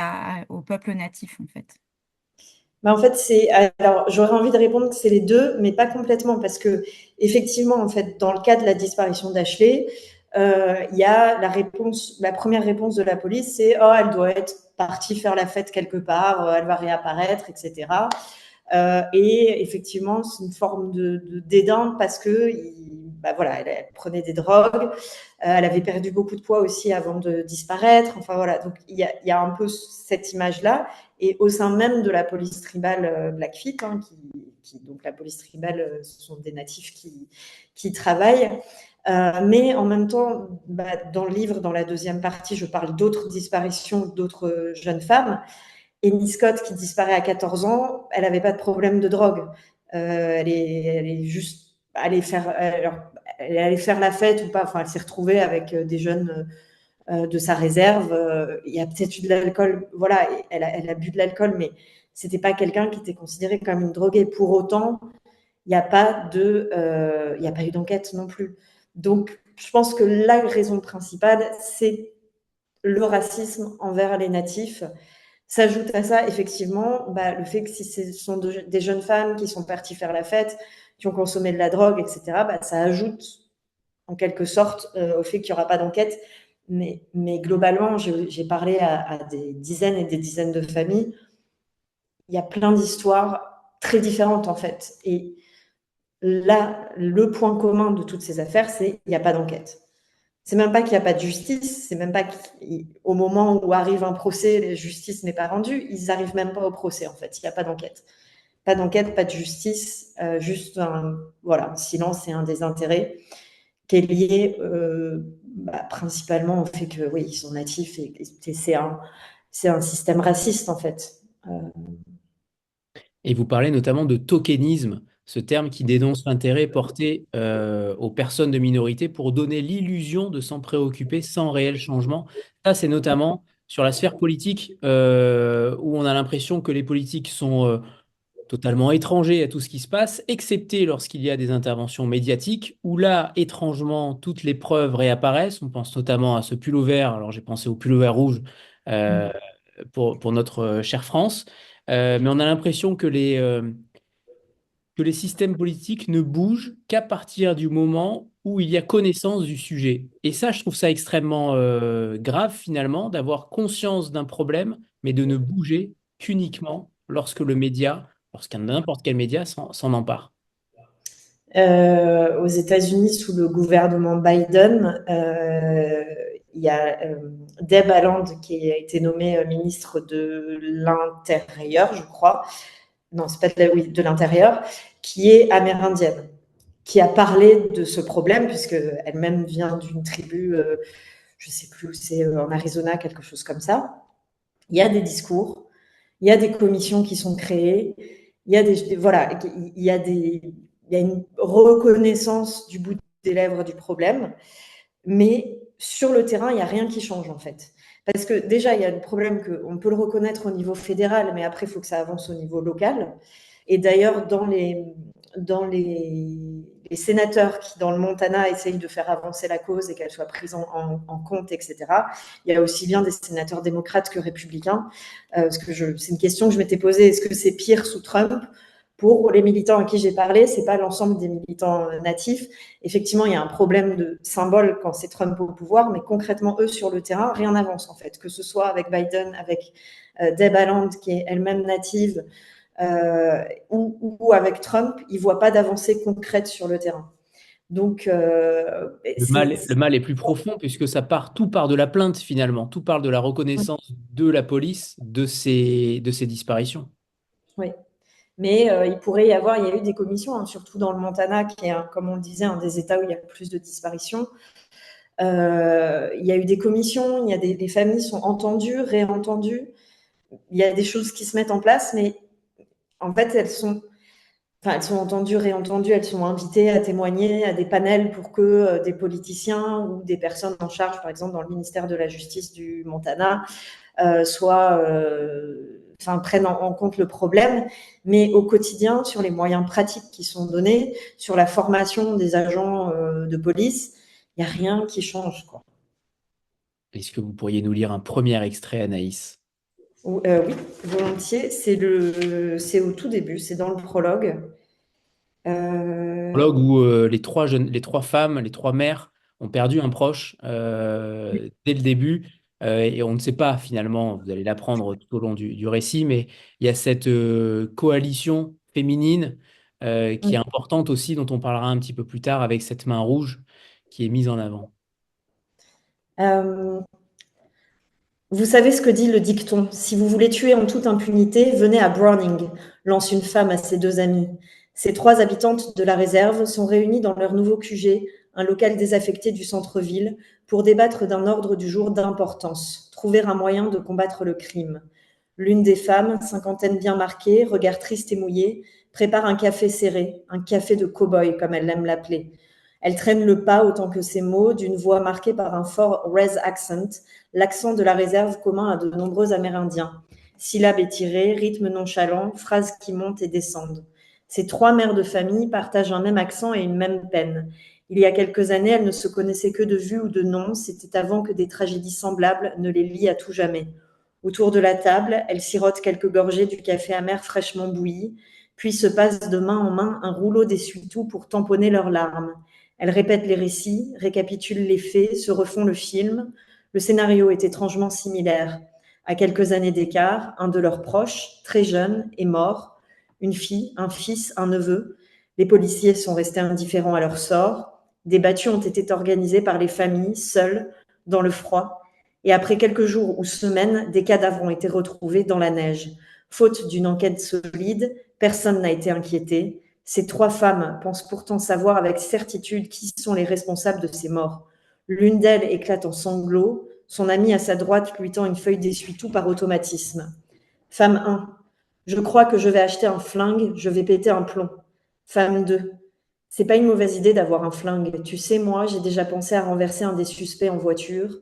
au peuple natif, en fait? Bah, en fait, alors j'aurais envie de répondre que c'est les deux, mais pas complètement, parce que effectivement, en fait, dans le cas de la disparition d'Ashley, il y a la première réponse de la police, c'est oh, elle doit être partie faire la fête quelque part, elle va réapparaître, etc. Et effectivement, c'est une forme de dédain parce que bah voilà, elle prenait des drogues, elle avait perdu beaucoup de poids aussi avant de disparaître. Enfin voilà, donc il y a un peu cette image-là. Et au sein même de la police tribale Blackfeet, hein, donc la police tribale, ce sont des natifs qui travaillent. Mais en même temps, bah, dans le livre, dans la deuxième partie, je parle d'autres disparitions d'autres jeunes femmes. Amy Scott, qui disparaît à 14 ans, elle n'avait pas de problème de drogue. Elle est juste elle allait faire la fête ou pas. Enfin, elle s'est retrouvée avec des jeunes de sa réserve. Il y a peut-être eu de l'alcool. Voilà, elle a bu de l'alcool, mais c'était pas quelqu'un qui était considéré comme une droguée. Pour autant, il n'y a pas il y a pas eu d'enquête non plus. Donc, je pense que la raison principale, c'est le racisme envers les natifs. S'ajoute à ça, effectivement, bah, le fait que si ce sont des jeunes femmes qui sont parties faire la fête, qui ont consommé de la drogue, etc., bah, ça ajoute en quelque sorte au fait qu'il n'y aura pas d'enquête. Mais globalement, j'ai parlé à des dizaines et des dizaines de familles. Il y a plein d'histoires très différentes, en fait. Et là, le point commun de toutes ces affaires, c'est qu'il n'y a pas d'enquête. C'est même pas qu'il n'y a pas de justice, c'est même pas qu'au moment où arrive un procès, la justice n'est pas rendue, ils n'arrivent même pas au procès en fait, il n'y a pas d'enquête. Pas d'enquête, pas de justice, juste un silence et un désintérêt qui est lié principalement au fait que oui, ils sont natifs et c'est un système raciste en fait. Et vous parlez notamment de tokenisme, ce terme qui dénonce l'intérêt porté aux personnes de minorité pour donner l'illusion de s'en préoccuper sans réel changement. Ça, c'est notamment sur la sphère politique où on a l'impression que les politiques sont totalement étrangers à tout ce qui se passe, excepté lorsqu'il y a des interventions médiatiques, où là, étrangement, toutes les preuves réapparaissent. On pense notamment à ce pull vert, alors j'ai pensé au pull vert rouge euh, pour notre chère France. Mais on a l'impression que les systèmes politiques ne bougent qu'à partir du moment où il y a connaissance du sujet. Et ça, je trouve ça extrêmement grave finalement, d'avoir conscience d'un problème, mais de ne bouger qu'uniquement lorsque le média, lorsqu'un n'importe quel média s'en empare. Aux États-Unis, sous le gouvernement Biden, il y a Deb Haaland qui a été nommée ministre de l'Intérieur, je crois. Non, c'est pas oui, de l'Intérieur, qui est amérindienne, qui a parlé de ce problème, puisque elle-même vient d'une tribu, je sais plus où c'est, en Arizona, quelque chose comme ça. Il y a des discours, il y a des commissions qui sont créées, il y a voilà, il y a une reconnaissance du bout des lèvres du problème, mais sur le terrain, il n'y a rien qui change en fait. Parce que déjà, il y a le problème qu'on peut le reconnaître au niveau fédéral, mais après, il faut que ça avance au niveau local. Et d'ailleurs, les sénateurs qui, dans le Montana, essayent de faire avancer la cause et qu'elle soit prise en compte, etc., il y a aussi bien des sénateurs démocrates que républicains. Parce que c'est une question que je m'étais posée, est-ce que c'est pire sous Trump? Pour les militants à qui j'ai parlé, c'est pas l'ensemble des militants natifs. Effectivement, il y a un problème de symbole quand c'est Trump au pouvoir, mais concrètement, eux, sur le terrain, rien n'avance en fait. Que ce soit avec Biden, avec Deb Haaland, qui est elle-même native, ou avec Trump, ils ne voient pas d'avancée concrète sur le terrain. Donc, Le mal est plus profond puisque tout part de la plainte finalement, tout part de la reconnaissance de la police de ces disparitions. oui. Mais il y a eu des commissions, hein, surtout dans le Montana, qui est, comme on le disait, un des États où il y a le plus de disparitions. Il y a eu des commissions, les familles sont entendues, réentendues. Il y a des choses qui se mettent en place, mais en fait, elles sont entendues, réentendues, elles sont invitées à témoigner à des panels pour que des politiciens ou des personnes en charge, par exemple dans le ministère de la Justice du Montana, prennent en compte le problème. Mais au quotidien, sur les moyens pratiques qui sont donnés, sur la formation des agents de police, il n'y a rien qui change, quoi. Est-ce que vous pourriez nous lire un premier extrait, Anaïs? Oui, volontiers. C'est au tout début, c'est dans le prologue. Prologue où les trois femmes, les trois mères ont perdu un proche dès le début. Et on ne sait pas finalement, vous allez l'apprendre tout au long du récit, mais il y a cette coalition féminine qui est importante aussi, dont on parlera un petit peu plus tard avec cette main rouge qui est mise en avant. Euh, Vous savez ce que dit le dicton: si vous voulez tuer en toute impunité, venez à Browning, lance une femme à ses deux amies. Ces trois habitantes de la réserve sont réunies dans leur nouveau QG, un local désaffecté du centre-ville, pour débattre d'un ordre du jour d'importance, trouver un moyen de combattre le crime. L'une des femmes, cinquantaine bien marquée, regard triste et mouillé, prépare un café serré, un café de cow-boy comme elle aime l'appeler. Elle traîne le pas autant que ses mots, d'une voix marquée par un fort res accent, l'accent de la réserve commun à de nombreux Amérindiens. Syllabes étirées, rythme nonchalant, phrases qui montent et descendent. Ces trois mères de famille partagent un même accent et une même peine. Il y a quelques années, elles ne se connaissaient que de vue ou de nom, c'était avant que des tragédies semblables ne les lient à tout jamais. Autour de la table, elles sirotent quelques gorgées du café amer fraîchement bouilli, puis se passent de main en main un rouleau d'essuie-tout pour tamponner leurs larmes. Elles répètent les récits, récapitulent les faits, se refont le film. Le scénario est étrangement similaire. À quelques années d'écart, un de leurs proches, très jeune, est mort. Une fille, un fils, un neveu. Les policiers sont restés indifférents à leur sort. Des battues ont été organisées par les familles, seules, dans le froid. Et après quelques jours ou semaines, des cadavres ont été retrouvés dans la neige. Faute d'une enquête solide, personne n'a été inquiété. Ces trois femmes pensent pourtant savoir avec certitude qui sont les responsables de ces morts. L'une d'elles éclate en sanglots. Son amie à sa droite lui tend une feuille d'essuie-tout par automatisme. Femme 1. Je crois que je vais acheter un flingue, je vais péter un plomb. Femme 2. C'est pas une mauvaise idée d'avoir un flingue. Tu sais, moi, j'ai déjà pensé à renverser un des suspects en voiture.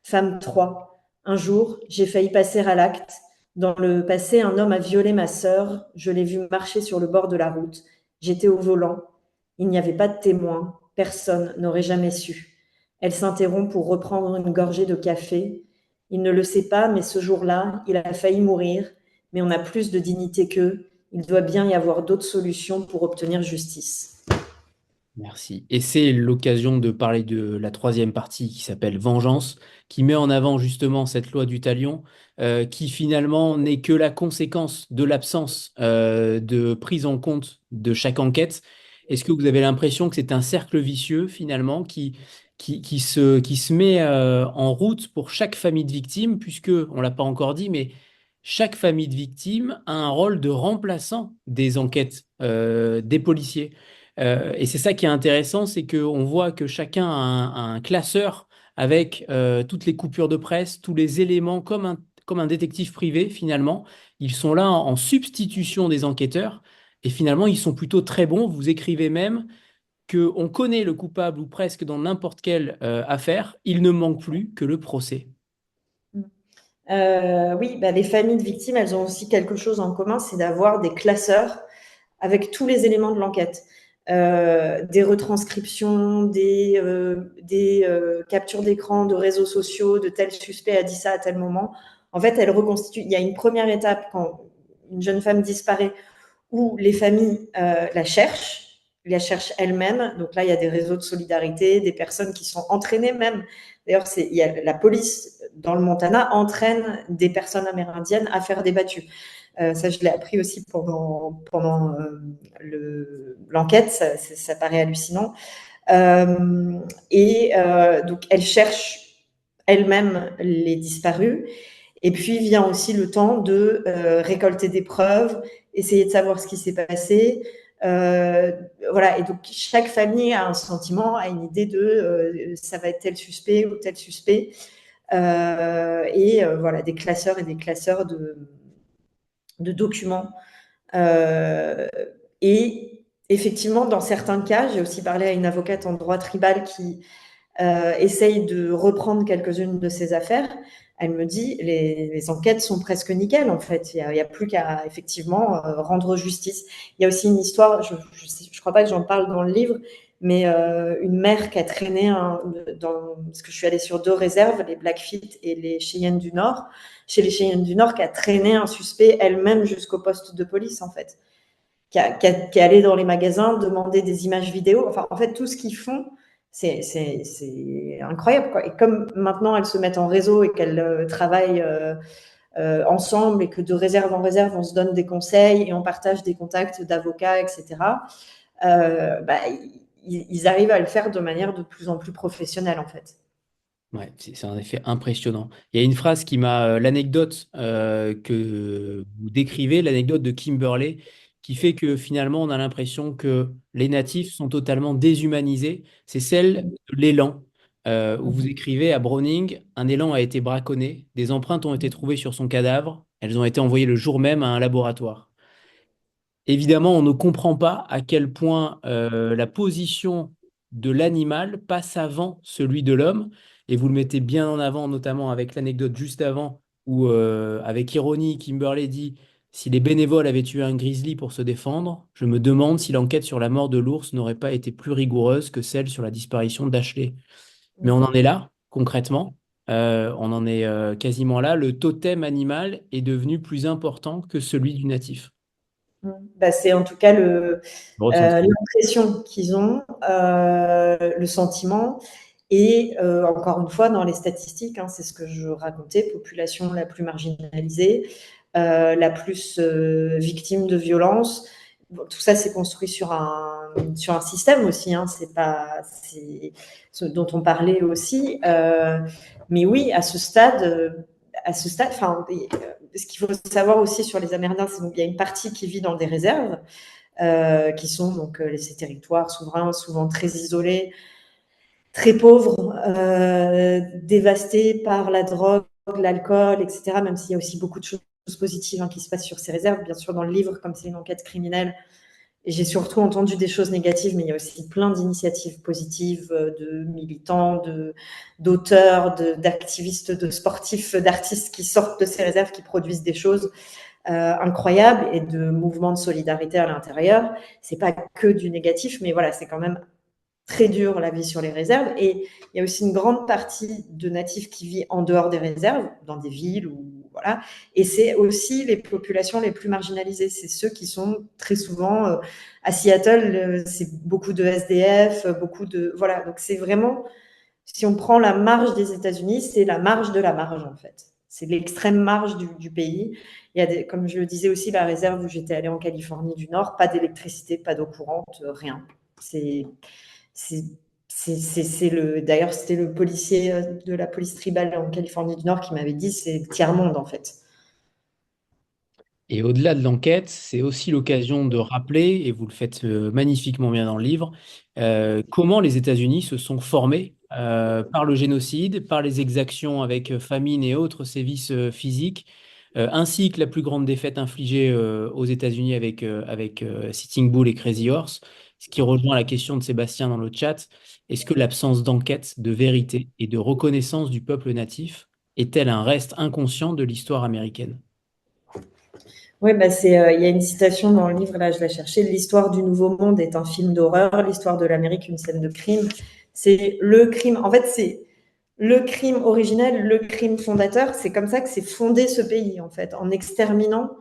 Femme 3. Un jour, j'ai failli passer à l'acte. Dans le passé, un homme a violé ma sœur. Je l'ai vu marcher sur le bord de la route. J'étais au volant. Il n'y avait pas de témoin. Personne n'aurait jamais su. Elle s'interrompt pour reprendre une gorgée de café. Il ne le sait pas, mais ce jour-là, il a failli mourir. Mais on a plus de dignité qu'eux. Il doit bien y avoir d'autres solutions pour obtenir justice. Merci. Et c'est l'occasion de parler de la troisième partie qui s'appelle Vengeance, qui met en avant justement cette loi du talion, qui finalement n'est que la conséquence de l'absence de prise en compte de chaque enquête. Est-ce que vous avez l'impression que c'est un cercle vicieux finalement qui se met en route pour chaque famille de victimes, puisque, on ne l'a pas encore dit, mais chaque famille de victimes a un rôle de remplaçant des enquêtes des policiers. Et c'est ça qui est intéressant, c'est qu'on voit que chacun a un classeur avec toutes les coupures de presse, tous les éléments, comme un détective privé finalement. Ils sont là en substitution des enquêteurs et finalement ils sont plutôt très bons. Vous écrivez même qu'on connaît le coupable ou presque dans n'importe quelle affaire, il ne manque plus que le procès. Oui, les familles de victimes, elles ont aussi quelque chose en commun, c'est d'avoir des classeurs avec tous les éléments de l'enquête. Des retranscriptions, des captures d'écran de réseaux sociaux, de tel suspect a dit ça à tel moment. En fait, elles reconstituent. Il y a une première étape quand une jeune femme disparaît où les familles la cherchent elles-mêmes. Donc là, il y a des réseaux de solidarité, des personnes qui sont entraînées même. D'ailleurs, la police dans le Montana entraîne des personnes amérindiennes à faire des battues. Ça, je l'ai appris aussi pendant l'enquête, ça paraît hallucinant. Donc, elle cherche elle-même les disparus. Et puis vient aussi le temps de récolter des preuves, essayer de savoir ce qui s'est passé. Voilà. Et donc, chaque famille a un sentiment, a une idée de ça va être tel suspect ou tel suspect. Voilà, des classeurs et des classeurs de documents. Et effectivement, dans certains cas, j'ai aussi parlé à une avocate en droit tribal qui essaye de reprendre quelques-unes de ces affaires. Elle me dit les enquêtes sont presque nickel en fait. Il y a plus qu'à effectivement rendre justice. Il y a aussi une histoire, je crois pas que j'en parle dans le livre, mais une mère qui a traîné parce que je suis allée sur 2 réserves, les Blackfeet et les Cheyennes du Nord. Chez les Cheyennes du Nord, qui a traîné un suspect elle-même jusqu'au poste de police en fait, qui est allée dans les magasins demander des images vidéo. Enfin, en fait, tout ce qu'ils font, c'est incroyable, quoi. Et comme maintenant elles se mettent en réseau et qu'elles travaillent ensemble et que de réserve en réserve, on se donne des conseils et on partage des contacts d'avocats, etc., ils arrivent à le faire de manière de plus en plus professionnelle, en fait. Ouais, c'est en effet impressionnant. Il y a une phrase qui m'a, l'anecdote que vous décrivez, l'anecdote de Kimberley, qui fait que finalement on a l'impression que les natifs sont totalement déshumanisés. C'est celle de l'élan, où vous écrivez à Browning, un élan a été braconné, des empreintes ont été trouvées sur son cadavre, elles ont été envoyées le jour même à un laboratoire. Évidemment, on ne comprend pas à quel point la position de l'animal passe avant celui de l'homme. Et vous le mettez bien en avant, notamment avec l'anecdote juste avant, où, avec ironie, Kimberley dit, si les bénévoles avaient tué un grizzly pour se défendre, je me demande si l'enquête sur la mort de l'ours n'aurait pas été plus rigoureuse que celle sur la disparition d'Ashley. Mais on en est là, concrètement. On en est quasiment là. Le totem animal est devenu plus important que celui du natif. C'est en tout cas Ressenti. l'impression qu'ils ont, le sentiment. Et encore une fois, dans les statistiques, hein, c'est ce que je racontais, population la plus marginalisée, la plus victime de violence. Bon, tout ça, c'est construit sur un système aussi, hein, c'est ce dont on parlait aussi. Mais oui, à ce stade, enfin, ce qu'il faut savoir aussi sur les Amérindiens, c'est qu'il y a une partie qui vit dans des réserves, qui sont donc ces territoires souverains, souvent très isolés, très pauvres, dévastés par la drogue, l'alcool, etc., même s'il y a aussi beaucoup de choses positives, hein, qui se passent sur ces réserves. Bien sûr, dans le livre, comme c'est une enquête criminelle, et j'ai surtout entendu des choses négatives, mais il y a aussi plein d'initiatives positives de militants, d'auteurs, d'activistes, de sportifs, d'artistes qui sortent de ces réserves, qui produisent des choses incroyables, et de mouvements de solidarité à l'intérieur. C'est pas que du négatif, mais voilà, c'est quand même très dur la vie sur les réserves. Et il y a aussi une grande partie de natifs qui vit en dehors des réserves, dans des villes ou voilà. Et c'est aussi les populations les plus marginalisées. C'est ceux qui sont très souvent à Seattle. C'est beaucoup de SDF, beaucoup de voilà. Donc c'est vraiment, si on prend la marge des États-Unis, c'est la marge de la marge en fait. C'est l'extrême marge du pays. Il y a comme je le disais aussi, la réserve où j'étais allée en Californie du Nord, pas d'électricité, pas d'eau courante, rien. C'est D'ailleurs, c'était le policier de la police tribale en Californie du Nord qui m'avait dit, c'est tiers-monde en fait. Et au-delà de l'enquête, c'est aussi l'occasion de rappeler, et vous le faites magnifiquement bien dans le livre, comment les États-Unis se sont formés par le génocide, par les exactions avec famine et autres sévices physiques, ainsi que la plus grande défaite infligée aux États-Unis avec Sitting Bull et Crazy Horse, ce qui rejoint la question de Sébastien dans le chat. Est-ce que l'absence d'enquête, de vérité et de reconnaissance du peuple natif est-elle un reste inconscient de l'histoire américaine? Oui, il y a une citation dans le livre, là je la cherchais, l'histoire du Nouveau Monde est un film d'horreur, l'histoire de l'Amérique une scène de crime. C'est le crime, en fait c'est le crime originel, le crime fondateur, c'est comme ça que s'est fondé ce pays en fait, en exterminant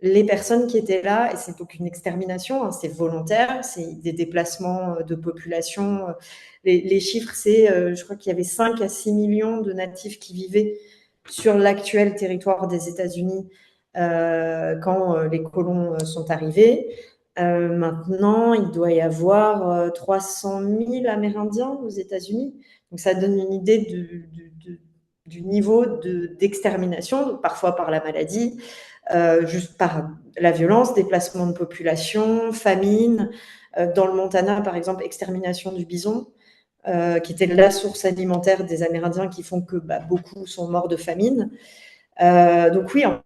les personnes qui étaient là. Et c'est donc une extermination, hein, c'est volontaire, c'est des déplacements de population. Les chiffres, je crois qu'il y avait 5 à 6 millions de natifs qui vivaient sur l'actuel territoire des États-Unis quand les colons sont arrivés. Maintenant, il doit y avoir 300 000 Amérindiens aux États-Unis. Donc, ça donne une idée du niveau d'extermination, parfois par la maladie, juste par la violence, déplacement de population, famine. Dans le Montana, par exemple, extermination du bison, qui était la source alimentaire des Amérindiens, qui font que beaucoup sont morts de famine. Donc oui, en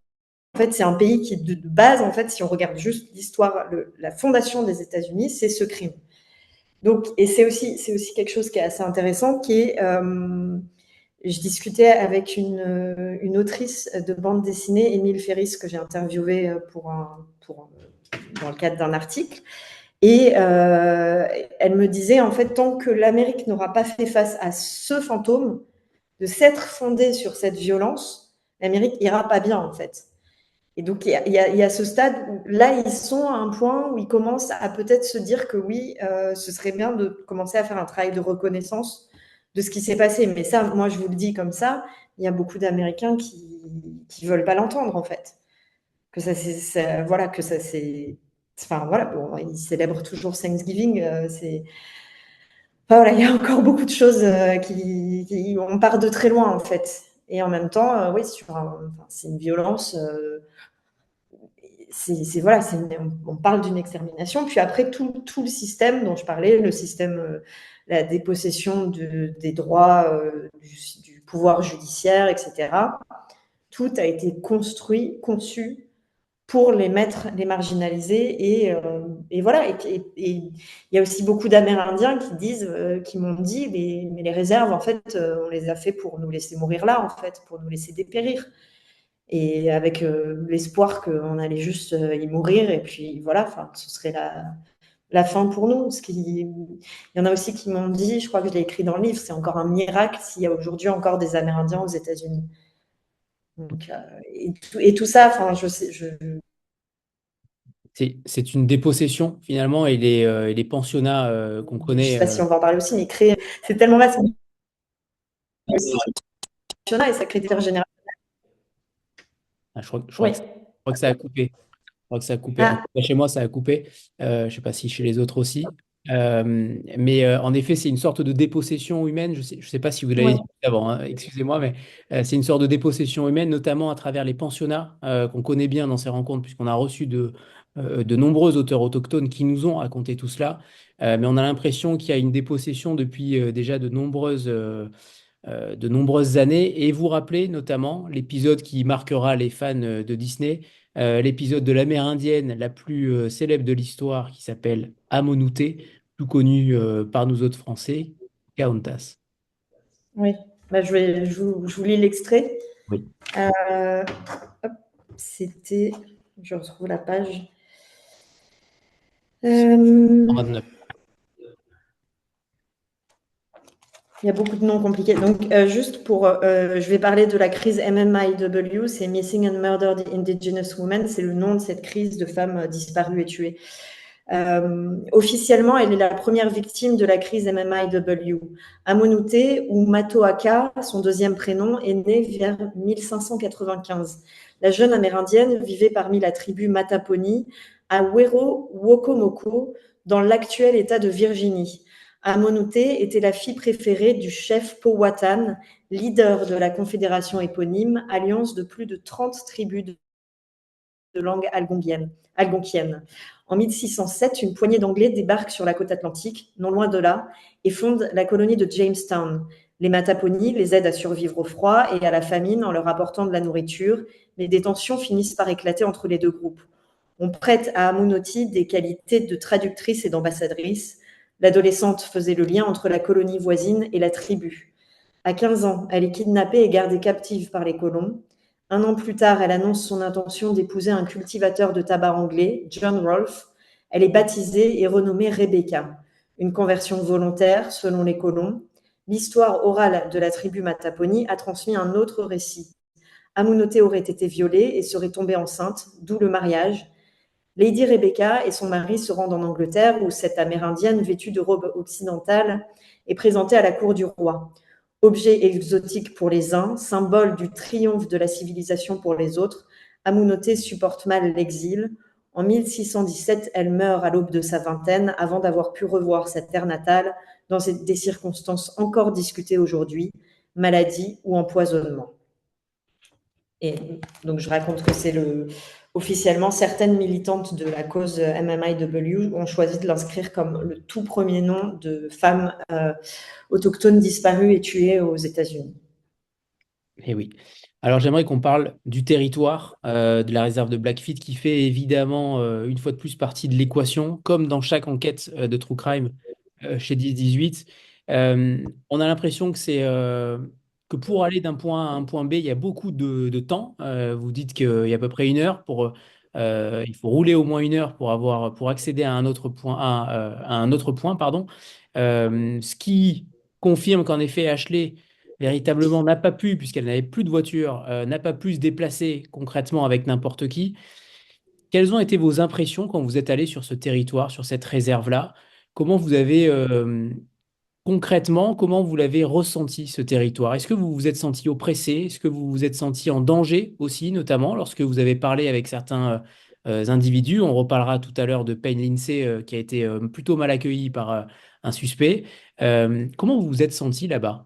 fait, c'est un pays qui, de base, en fait, si on regarde juste l'histoire, la fondation des États-Unis, c'est ce crime. Donc, et c'est aussi quelque chose qui est assez intéressant, qui est, je discutais avec une autrice de bande dessinée, Émile Ferris, que j'ai interviewée dans le cadre d'un article. Et elle me disait, en fait, tant que l'Amérique n'aura pas fait face à ce fantôme, de s'être fondée sur cette violence, l'Amérique ira pas bien, en fait. Et donc, il y a ce stade où, là, ils sont à un point où ils commencent à peut-être se dire que oui, ce serait bien de commencer à faire un travail de reconnaissance de ce qui s'est passé. Mais ça, moi, je vous le dis comme ça, il y a beaucoup d'Américains qui veulent pas l'entendre, en fait. Que ça, voilà, que ça, c'est... Enfin, voilà, bon, ils célèbrent toujours Thanksgiving, c'est... Enfin, voilà, il y a encore beaucoup de choses on part de très loin, en fait. Et en même temps, oui, c'est une violence... voilà, on parle d'une extermination. Puis après, tout le système dont je parlais, le système, la dépossession des droits du pouvoir judiciaire, etc., tout a été conçu pour les marginaliser. Et voilà. Et il y a aussi beaucoup d'Amérindiens qui m'ont dit, mais les réserves, en fait, on les a fait pour nous laisser mourir là, en fait, pour nous laisser dépérir. Et avec l'espoir qu'on allait juste y mourir, et puis voilà, ce serait la fin pour nous. Il y en a aussi qui m'ont dit, je crois que je l'ai écrit dans le livre, c'est encore un miracle s'il y a aujourd'hui encore des Amérindiens aux États-Unis. Donc, et tout ça, enfin, C'est une dépossession finalement et les pensionnats qu'on je connaît. sais pas si on va en parler aussi, mais c'est tellement vaste. Et ça crée des intergénérationnels. Je Oui. crois que ça a coupé. Je crois que ça a coupé. En tout Ah, cas, chez moi, ça a coupé. Je ne sais pas si chez les autres aussi. Mais en effet, c'est une sorte de dépossession humaine. Je sais pas si vous l'avez oui. dit avant, hein, excusez-moi, mais c'est une sorte de dépossession humaine, notamment à travers les pensionnats qu'on connaît bien dans ces rencontres, puisqu'on a reçu de nombreux auteurs autochtones qui nous ont raconté tout cela. Mais on a l'impression qu'il y a une dépossession depuis déjà de nombreuses années. Et vous rappelez notamment l'épisode qui marquera les fans de Disney, l'épisode de l'Amérindienne la plus célèbre de l'histoire qui s'appelle Amonouté, plus connue par nous autres Français, Kauntas. Oui. Je vous lis l'extrait. Oui. Hop, c'était, je retrouve la page. 129. Il y a beaucoup de noms compliqués. Donc, juste je vais parler de la crise MMIW, c'est Missing and Murdered Indigenous Women, c'est le nom de cette crise de femmes disparues et tuées. Officiellement, elle est la première victime de la crise MMIW. Amonouté, ou Matoaka, son deuxième prénom, est née vers 1595. La jeune amérindienne vivait parmi la tribu Mataponi à Wero-Wokomoko, dans l'actuel État de Virginie. Amonouté était la fille préférée du chef Powhatan, leader de la confédération éponyme, alliance de plus de 30 tribus de langue algonquienne. En 1607, une poignée d'Anglais débarquent sur la côte atlantique, non loin de là, et fondent la colonie de Jamestown. Les Mataponi les aident à survivre au froid et à la famine en leur apportant de la nourriture, mais des tensions finissent par éclater entre les deux groupes. On prête à Amunoti des qualités de traductrice et d'ambassadrice. L'adolescente faisait le lien entre la colonie voisine et la tribu. À 15 ans, elle est kidnappée et gardée captive par les colons. Un an plus tard, elle annonce son intention d'épouser un cultivateur de tabac anglais, John Rolfe. Elle est baptisée et renommée Rebecca. Une conversion volontaire, selon les colons. L'histoire orale de la tribu Mataponi a transmis un autre récit. Amunoté aurait été violée et serait tombée enceinte, d'où le mariage. Lady Rebecca et son mari se rendent en Angleterre, où cette Amérindienne vêtue de robe occidentale est présentée à la cour du roi. Objet exotique pour les uns, symbole du triomphe de la civilisation pour les autres, Amunotté supporte mal l'exil. En 1617, elle meurt à l'aube de sa vingtaine, avant d'avoir pu revoir sa terre natale dans des circonstances encore discutées aujourd'hui, maladie ou empoisonnement. Et donc, je raconte que officiellement, certaines militantes de la cause MMIW ont choisi de l'inscrire comme le tout premier nom de femme autochtone disparue et tuée aux États-Unis. Eh oui. Alors j'aimerais qu'on parle du territoire de la réserve de Blackfeet qui fait évidemment une fois de plus partie de l'équation, comme dans chaque enquête de True Crime chez 10-18. On a l'impression que pour aller d'un point A à un point B, il y a beaucoup de temps. Vous dites qu'il y a à peu près 1 heure il faut rouler au moins 1 heure pour accéder à un autre point, à un autre point, pardon. Ce qui confirme qu'en effet, Ashley véritablement n'a pas pu, puisqu'elle n'avait plus de voiture, n'a pas pu se déplacer concrètement avec n'importe qui. Quelles ont été vos impressions quand vous êtes allé sur ce territoire, sur cette réserve-là? Comment vous avez concrètement, comment vous l'avez ressenti, ce territoire? Est-ce que vous vous êtes senti oppressé? Est-ce que vous vous êtes senti en danger aussi, notamment lorsque vous avez parlé avec certains individus? On reparlera tout à l'heure de Payne Lindsay, qui a été plutôt mal accueilli par un suspect. Comment vous vous êtes senti là-bas?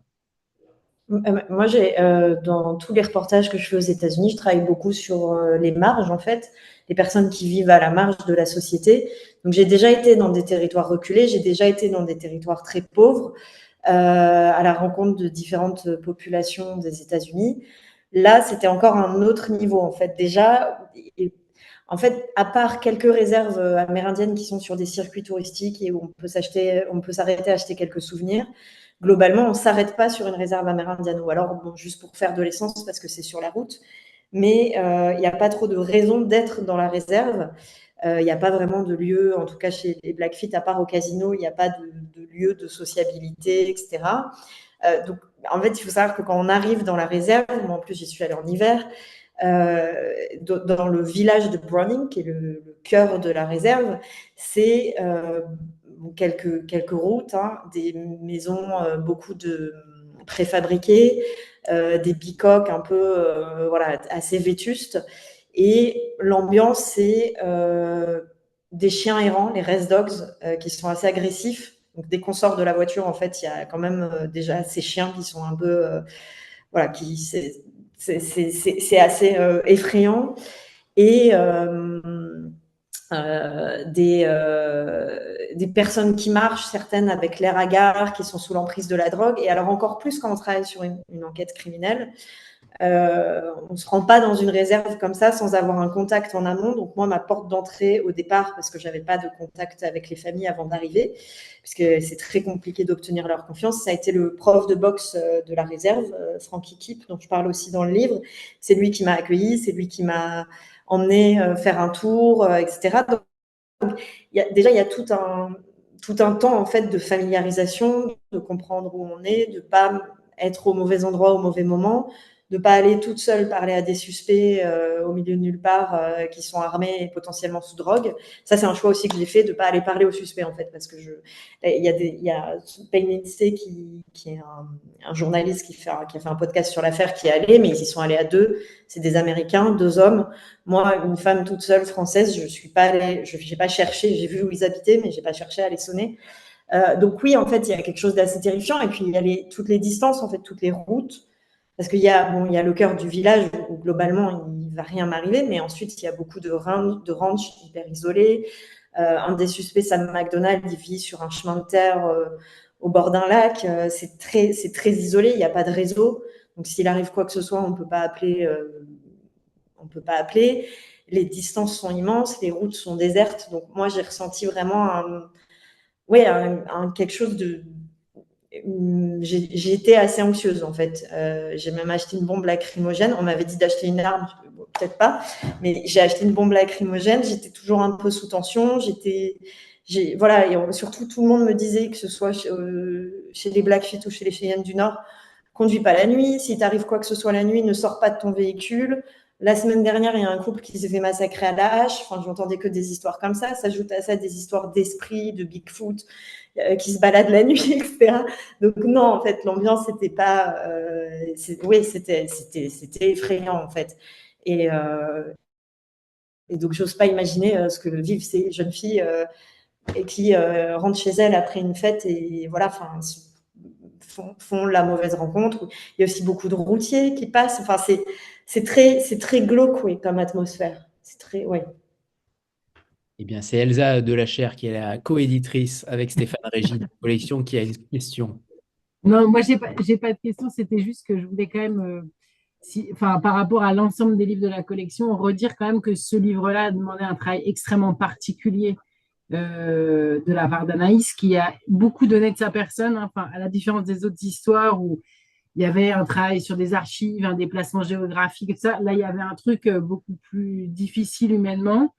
Moi, dans tous les reportages que je fais aux États-Unis, je travaille beaucoup sur les marges, en fait, les personnes qui vivent à la marge de la société. Donc, j'ai déjà été dans des territoires reculés, j'ai déjà été dans des territoires très pauvres, à la rencontre de différentes populations des États-Unis. Là, c'était encore un autre niveau, en fait. Déjà, en fait, à part quelques réserves amérindiennes qui sont sur des circuits touristiques et où on peut s'arrêter à acheter quelques souvenirs, globalement, on ne s'arrête pas sur une réserve amérindienne, ou alors bon, juste pour faire de l'essence parce que c'est sur la route. Mais il n'y a pas trop de raison d'être dans la réserve. Il n'y a pas vraiment de lieu, en tout cas chez les Blackfeet, à part au casino, il n'y a pas de lieu de sociabilité, etc. Donc, en fait, il faut savoir que quand on arrive dans la réserve, moi en plus j'y suis allée en hiver, dans le village de Browning, qui est le cœur de la réserve, c'est quelques routes, hein, des maisons, beaucoup de préfabriquées, des bicoques un peu voilà, assez vétustes. Et l'ambiance, c'est des chiens errants, les rest dogs, qui sont assez agressifs. Donc, dès qu'on sort de la voiture, en fait, il y a quand même déjà ces chiens qui sont un peu... voilà, c'est assez effrayant. Et des personnes qui marchent, certaines avec l'air hagard, qui sont sous l'emprise de la drogue. Et alors encore plus quand on travaille sur une enquête criminelle, on ne se rend pas dans une réserve comme ça sans avoir un contact en amont. Donc moi, ma porte d'entrée au départ, parce que je n'avais pas de contact avec les familles avant d'arriver, puisque c'est très compliqué d'obtenir leur confiance, ça a été le prof de boxe de la réserve, Frankie Kipp, dont je parle aussi dans le livre. C'est lui qui m'a accueilli, c'est lui qui m'a emmené faire un tour, etc. Donc, déjà, il y a tout un temps en fait de familiarisation, de comprendre où on est, de ne pas être au mauvais endroit au mauvais moment, de ne pas aller toute seule parler à des suspects au milieu de nulle part qui sont armés et potentiellement sous drogue. Ça, c'est un choix aussi que j'ai fait de ne pas aller parler aux suspects en fait, parce que il y a Payne Lindsay qui est un journaliste qui a fait un podcast sur l'affaire qui est allé, mais ils y sont allés à deux. C'est des Américains, 2 hommes. Moi, une femme toute seule française, je suis pas allée, j'ai pas cherché, j'ai vu où ils habitaient, mais j'ai pas cherché à les sonner. Donc oui, en fait, il y a quelque chose d'assez terrifiant. Et puis il y a toutes les distances, en fait, toutes les routes, parce qu'il y a le cœur du village où globalement il va rien m'arriver, mais ensuite il y a beaucoup de ranchs hyper isolés. Un des suspects, Sam McDonald, il vit sur un chemin de terre au bord d'un lac. C'est très isolé, il n'y a pas de réseau. Donc s'il arrive quoi que ce soit, on peut pas appeler. On peut pas appeler. Les distances sont immenses, les routes sont désertes. Donc moi, j'ai ressenti vraiment quelque chose de... J'ai été assez anxieuse en fait. J'ai même acheté une bombe lacrymogène. On m'avait dit d'acheter une arme, bon, peut-être pas, mais j'ai acheté une bombe lacrymogène. J'étais toujours un peu sous tension. Voilà, et surtout tout le monde me disait que ce soit chez les Blackfeet ou chez les Cheyennes du Nord, conduis pas la nuit. Si t'arrive quoi que ce soit la nuit, ne sors pas de ton véhicule. La semaine dernière, il y a un couple qui s'est fait massacrer à la hache. Enfin, j'entendais que des histoires comme ça. S'ajoute à ça des histoires d'esprit, de Bigfoot qui se baladent la nuit, etc. Donc non, en fait, l'ambiance c'était pas. Oui, c'était effrayant en fait. Et Et donc, j'ose pas imaginer ce que vivent ces jeunes filles et qui rentrent chez elles après une fête et voilà, enfin, font la mauvaise rencontre. Il y a aussi beaucoup de routiers qui passent. Enfin, c'est très glauque, oui, comme atmosphère. C'est très, ouais. Eh bien, c'est Elsa Delachère qui est la coéditrice avec Stéphane Régis de la collection qui a une question. Non, moi, j'ai pas de question. C'était juste que je voulais quand même, enfin, par rapport à l'ensemble des livres de la collection, redire quand même que ce livre-là a demandé un travail extrêmement particulier de la part d'Anaïs, qui a beaucoup donné de sa personne, hein. Enfin, à la différence des autres histoires où il y avait un travail sur des archives, un déplacement géographique et tout ça. Là, il y avait un truc beaucoup plus difficile humainement,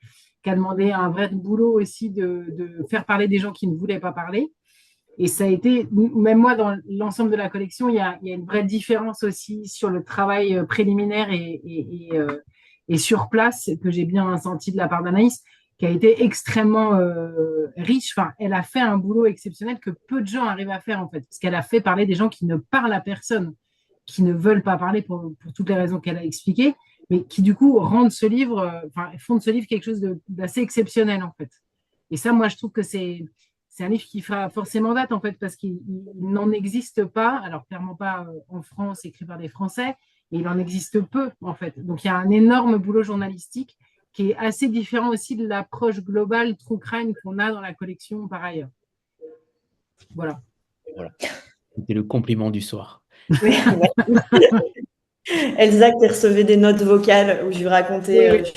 qui a demandé un vrai boulot aussi de faire parler des gens qui ne voulaient pas parler. Et ça a été, même moi, dans l'ensemble de la collection, il y a une vraie différence aussi sur le travail préliminaire et sur place que j'ai bien senti de la part d'Anaïs, qui a été extrêmement riche. Enfin, elle a fait un boulot exceptionnel que peu de gens arrivent à faire, en fait, parce qu'elle a fait parler des gens qui ne parlent à personne, qui ne veulent pas parler pour toutes les raisons qu'elle a expliquées, mais qui, du coup, rendent ce livre, enfin, font de ce livre quelque chose d'assez exceptionnel, en fait. Et ça, moi, je trouve que c'est un livre qui fera forcément date, en fait, parce qu'il n'en existe pas, alors clairement pas en France, écrit par des Français, et il en existe peu, en fait. Donc, il y a un énorme boulot journalistique qui est assez différent aussi de l'approche globale true crime qu'on a dans la collection par ailleurs. Voilà. Voilà. C'était le compliment du soir. Oui, Elsa qui recevait des notes vocales où je lui racontais, Oui.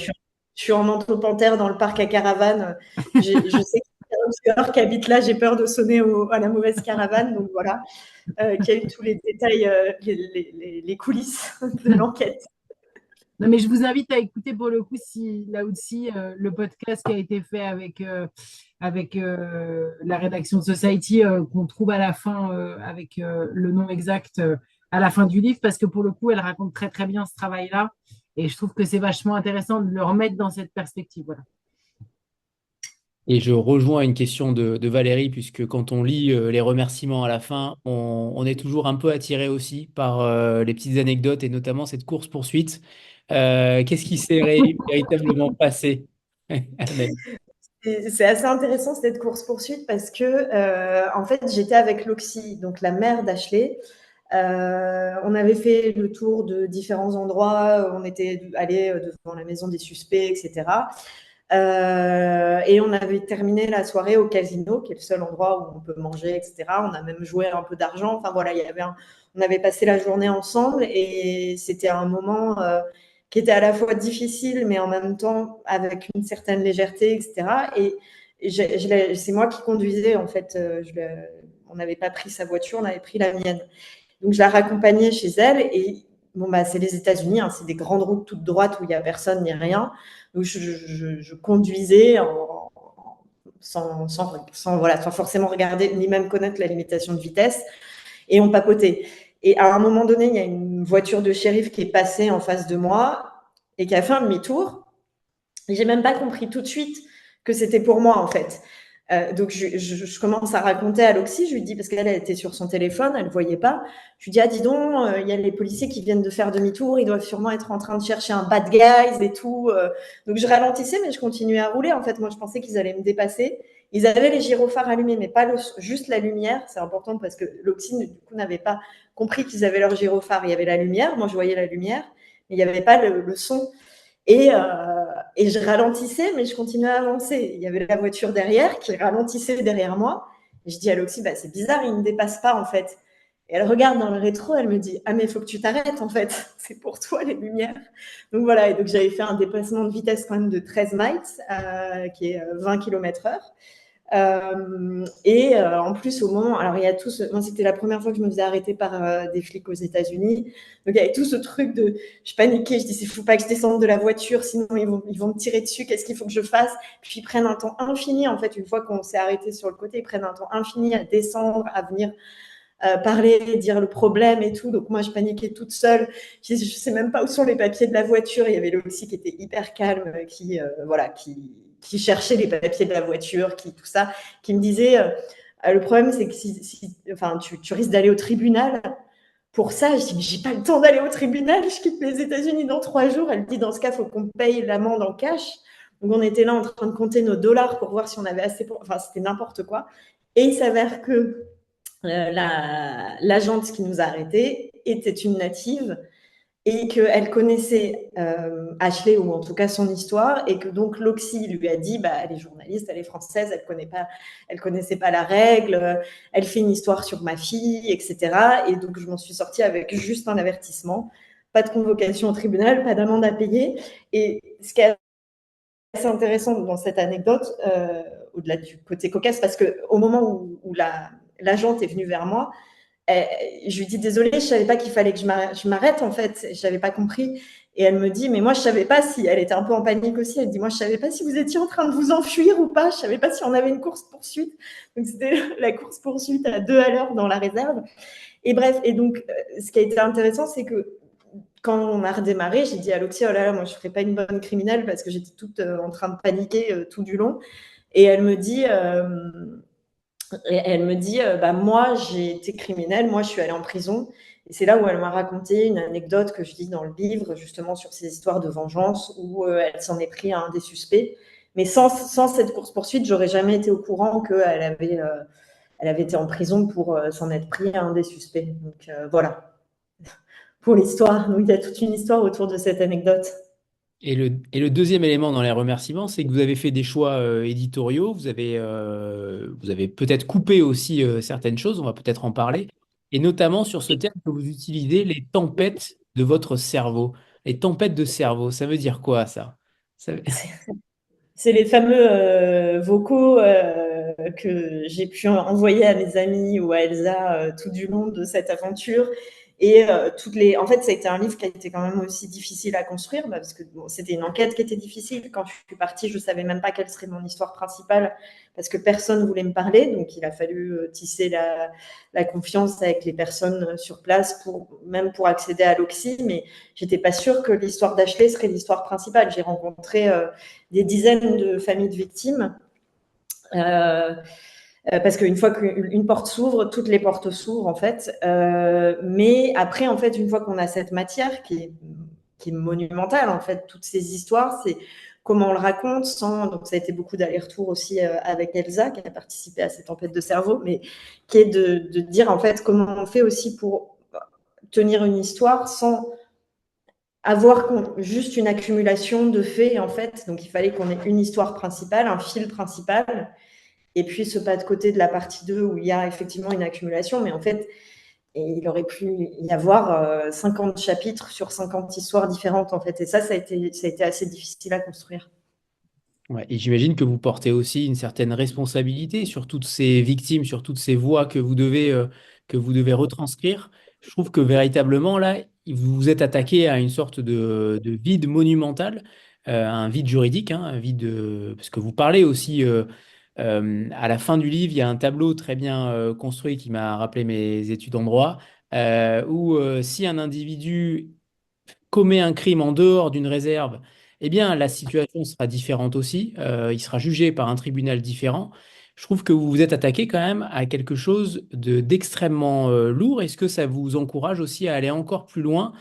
je suis en manteau panthère dans le parc à caravane. Je sais qu'il y a un tueur qui habite là, j'ai peur de sonner à la mauvaise caravane. Donc voilà, qui a eu tous les détails, les coulisses de l'enquête. Non, mais je vous invite à écouter pour le coup, là aussi, le podcast qui a été fait avec la rédaction de Society, qu'on trouve à la fin avec le nom exact à la fin du livre, parce que pour le coup, elle raconte très très bien ce travail-là. Et je trouve que c'est vachement intéressant de le remettre dans cette perspective. Voilà. Et je rejoins une question de Valérie, puisque quand on lit les remerciements à la fin, on est toujours un peu attiré aussi par les petites anecdotes et notamment cette course-poursuite. Qu'est-ce qui s'est véritablement passé? Anaïs. C'est assez intéressant cette course-poursuite parce que, en fait, j'étais avec Loxy, donc la mère d'Ashley. On avait fait le tour de différents endroits, on était allé devant la maison des suspects, etc. Et on avait terminé la soirée au casino, qui est le seul endroit où on peut manger, etc. On a même joué un peu d'argent. Enfin voilà, on avait passé la journée ensemble et c'était un moment qui était à la fois difficile, mais en même temps avec une certaine légèreté, etc. Et c'est moi qui conduisais, en fait. On n'avait pas pris sa voiture, on avait pris la mienne. Donc, je la raccompagnais chez elle et bon, bah, c'est les États-Unis, hein, c'est des grandes routes toutes droites où il n'y a personne ni rien. Donc, je conduisais sans forcément regarder ni même connaître la limitation de vitesse et on papotait. Et à un moment donné, il y a une voiture de shérif qui est passée en face de moi et qui a fait un demi-tour. Et j'ai même pas compris tout de suite que c'était pour moi, en fait. Donc, je commence à raconter à Loxy, je lui dis, parce qu'elle était sur son téléphone, elle ne voyait pas. Je lui dis, ah, dis donc, il y a les policiers qui viennent de faire demi-tour, ils doivent sûrement être en train de chercher un bad guys et tout. Donc, je ralentissais, mais je continuais à rouler. En fait, moi, je pensais qu'ils allaient me dépasser. Ils avaient les gyrophares allumés, mais pas juste la lumière. C'est important parce que Loxy, du coup, n'avait pas compris qu'ils avaient leur gyrophare. Il y avait la lumière, moi, je voyais la lumière, mais il n'y avait pas le son. Et je ralentissais, mais je continuais à avancer. Il y avait la voiture derrière qui ralentissait derrière moi. Et je dis à Loxy, bah, c'est bizarre, il ne me dépasse pas en fait. Et elle regarde dans le rétro, elle me dit, ah mais il faut que tu t'arrêtes en fait, c'est pour toi les lumières. Donc voilà, et donc j'avais fait un dépassement de vitesse quand même de 13 miles, qui est 20 km/h. En plus, au moment, alors il y a tout moi c'était la première fois que je me faisais arrêter par des flics aux États-Unis, donc il y avait tout ce truc de, je paniquais, je disais, il ne faut pas que je descende de la voiture, sinon ils vont me tirer dessus, qu'est-ce qu'il faut que je fasse? Puis ils prennent un temps infini, en fait, une fois qu'on s'est arrêté sur le côté, ils prennent un temps infini à descendre, à venir parler, dire le problème et tout. Donc moi, je paniquais toute seule. Je ne sais même pas où sont les papiers de la voiture. Il y avait Loxy qui était hyper calme, qui cherchait les papiers de la voiture, tout ça, qui me disait, le problème, c'est que tu risques d'aller au tribunal pour ça. Je dis, mais j'ai pas le temps d'aller au tribunal, je quitte les États-Unis dans 3 jours. Elle me dit, dans ce cas, il faut qu'on paye l'amende en cash. Donc, on était là en train de compter nos dollars pour voir si on avait assez pour... Enfin, c'était n'importe quoi. Et il s'avère que l'agente qui nous a arrêtés était une native et qu'elle connaissait Ashley, ou en tout cas son histoire, et que donc l'Oxy lui a dit, bah, elle est journaliste, elle est française, elle connaissait pas la règle, elle fait une histoire sur ma fille, etc. Et donc je m'en suis sortie avec juste un avertissement, pas de convocation au tribunal, pas d'amende à payer. Et ce qui est assez intéressant dans cette anecdote, au-delà du côté cocasse, parce qu'au moment où l'agente est venue vers moi, je lui dis désolée, je savais pas qu'il fallait que je m'arrête en fait, je n'avais pas compris. Et elle me dit mais moi je savais pas si, elle était un peu en panique aussi, elle dit moi je savais pas si vous étiez en train de vous enfuir ou pas, je savais pas si on avait une course poursuite. Donc c'était la course poursuite à 2 à l'heure dans la réserve. Et bref, et donc ce qui a été intéressant, c'est que quand on a redémarré, j'ai dit à Loxy, oh là là, moi je ferai pas une bonne criminelle, parce que j'étais toute en train de paniquer tout du long. Et elle me dit bah, moi, j'ai été criminelle, moi, je suis allée en prison. Et c'est là où elle m'a raconté une anecdote que je dis dans le livre, justement, sur ces histoires de vengeance, où elle s'en est pris à un des suspects. Mais sans cette course-poursuite, j'aurais jamais été au courant qu'elle elle avait été en prison pour s'en être pris à un des suspects. Donc, voilà, pour l'histoire. Donc, il y a toute une histoire autour de cette anecdote. Et le deuxième élément dans les remerciements, c'est que vous avez fait des choix éditoriaux, vous avez peut-être coupé aussi certaines choses, on va peut-être en parler, et notamment sur ce terme que vous utilisez, les tempêtes de votre cerveau. Les tempêtes de cerveau, ça veut dire quoi ça? Ça- C'est les fameux vocaux que j'ai pu envoyer à mes amis ou à Elsa tout du long de cette aventure. Et en fait, ça a été un livre qui a été quand même aussi difficile à construire, parce que bon, c'était une enquête qui était difficile. Quand je suis partie, je savais même pas quelle serait mon histoire principale, parce que personne voulait me parler. Donc, il a fallu tisser la confiance avec les personnes sur place, même pour accéder à l'Oxy. Mais j'étais pas sûre que l'histoire d'Ashley serait l'histoire principale. J'ai rencontré des dizaines de familles de victimes. Parce qu'une fois qu'une porte s'ouvre, toutes les portes s'ouvrent en fait. Mais après, en fait, une fois qu'on a cette matière qui est monumentale, en fait, toutes ces histoires, c'est comment on le raconte sans. Donc, ça a été beaucoup d'allers-retours aussi avec Elsa, qui a participé à cette tempête de cerveau, mais qui est de dire en fait comment on fait aussi pour tenir une histoire sans avoir juste une accumulation de faits en fait. Donc, il fallait qu'on ait une histoire principale, un fil principal, et puis ce pas de côté de la partie 2 où il y a effectivement une accumulation, mais en fait, il aurait pu y avoir 50 chapitres sur 50 histoires différentes, en fait. Et ça a été assez difficile à construire. Ouais, et j'imagine que vous portez aussi une certaine responsabilité sur toutes ces victimes, sur toutes ces voix que vous devez retranscrire. Je trouve que véritablement, là, vous vous êtes attaqué à une sorte de vide monumental, un vide juridique, hein, parce que vous parlez aussi, à la fin du livre, il y a un tableau très bien construit qui m'a rappelé mes études en droit, où si un individu commet un crime en dehors d'une réserve, eh bien, la situation sera différente aussi. Il sera jugé par un tribunal différent. Je trouve que vous vous êtes attaqué quand même à quelque chose d'extrêmement lourd. Est-ce que ça vous encourage aussi à aller encore plus loin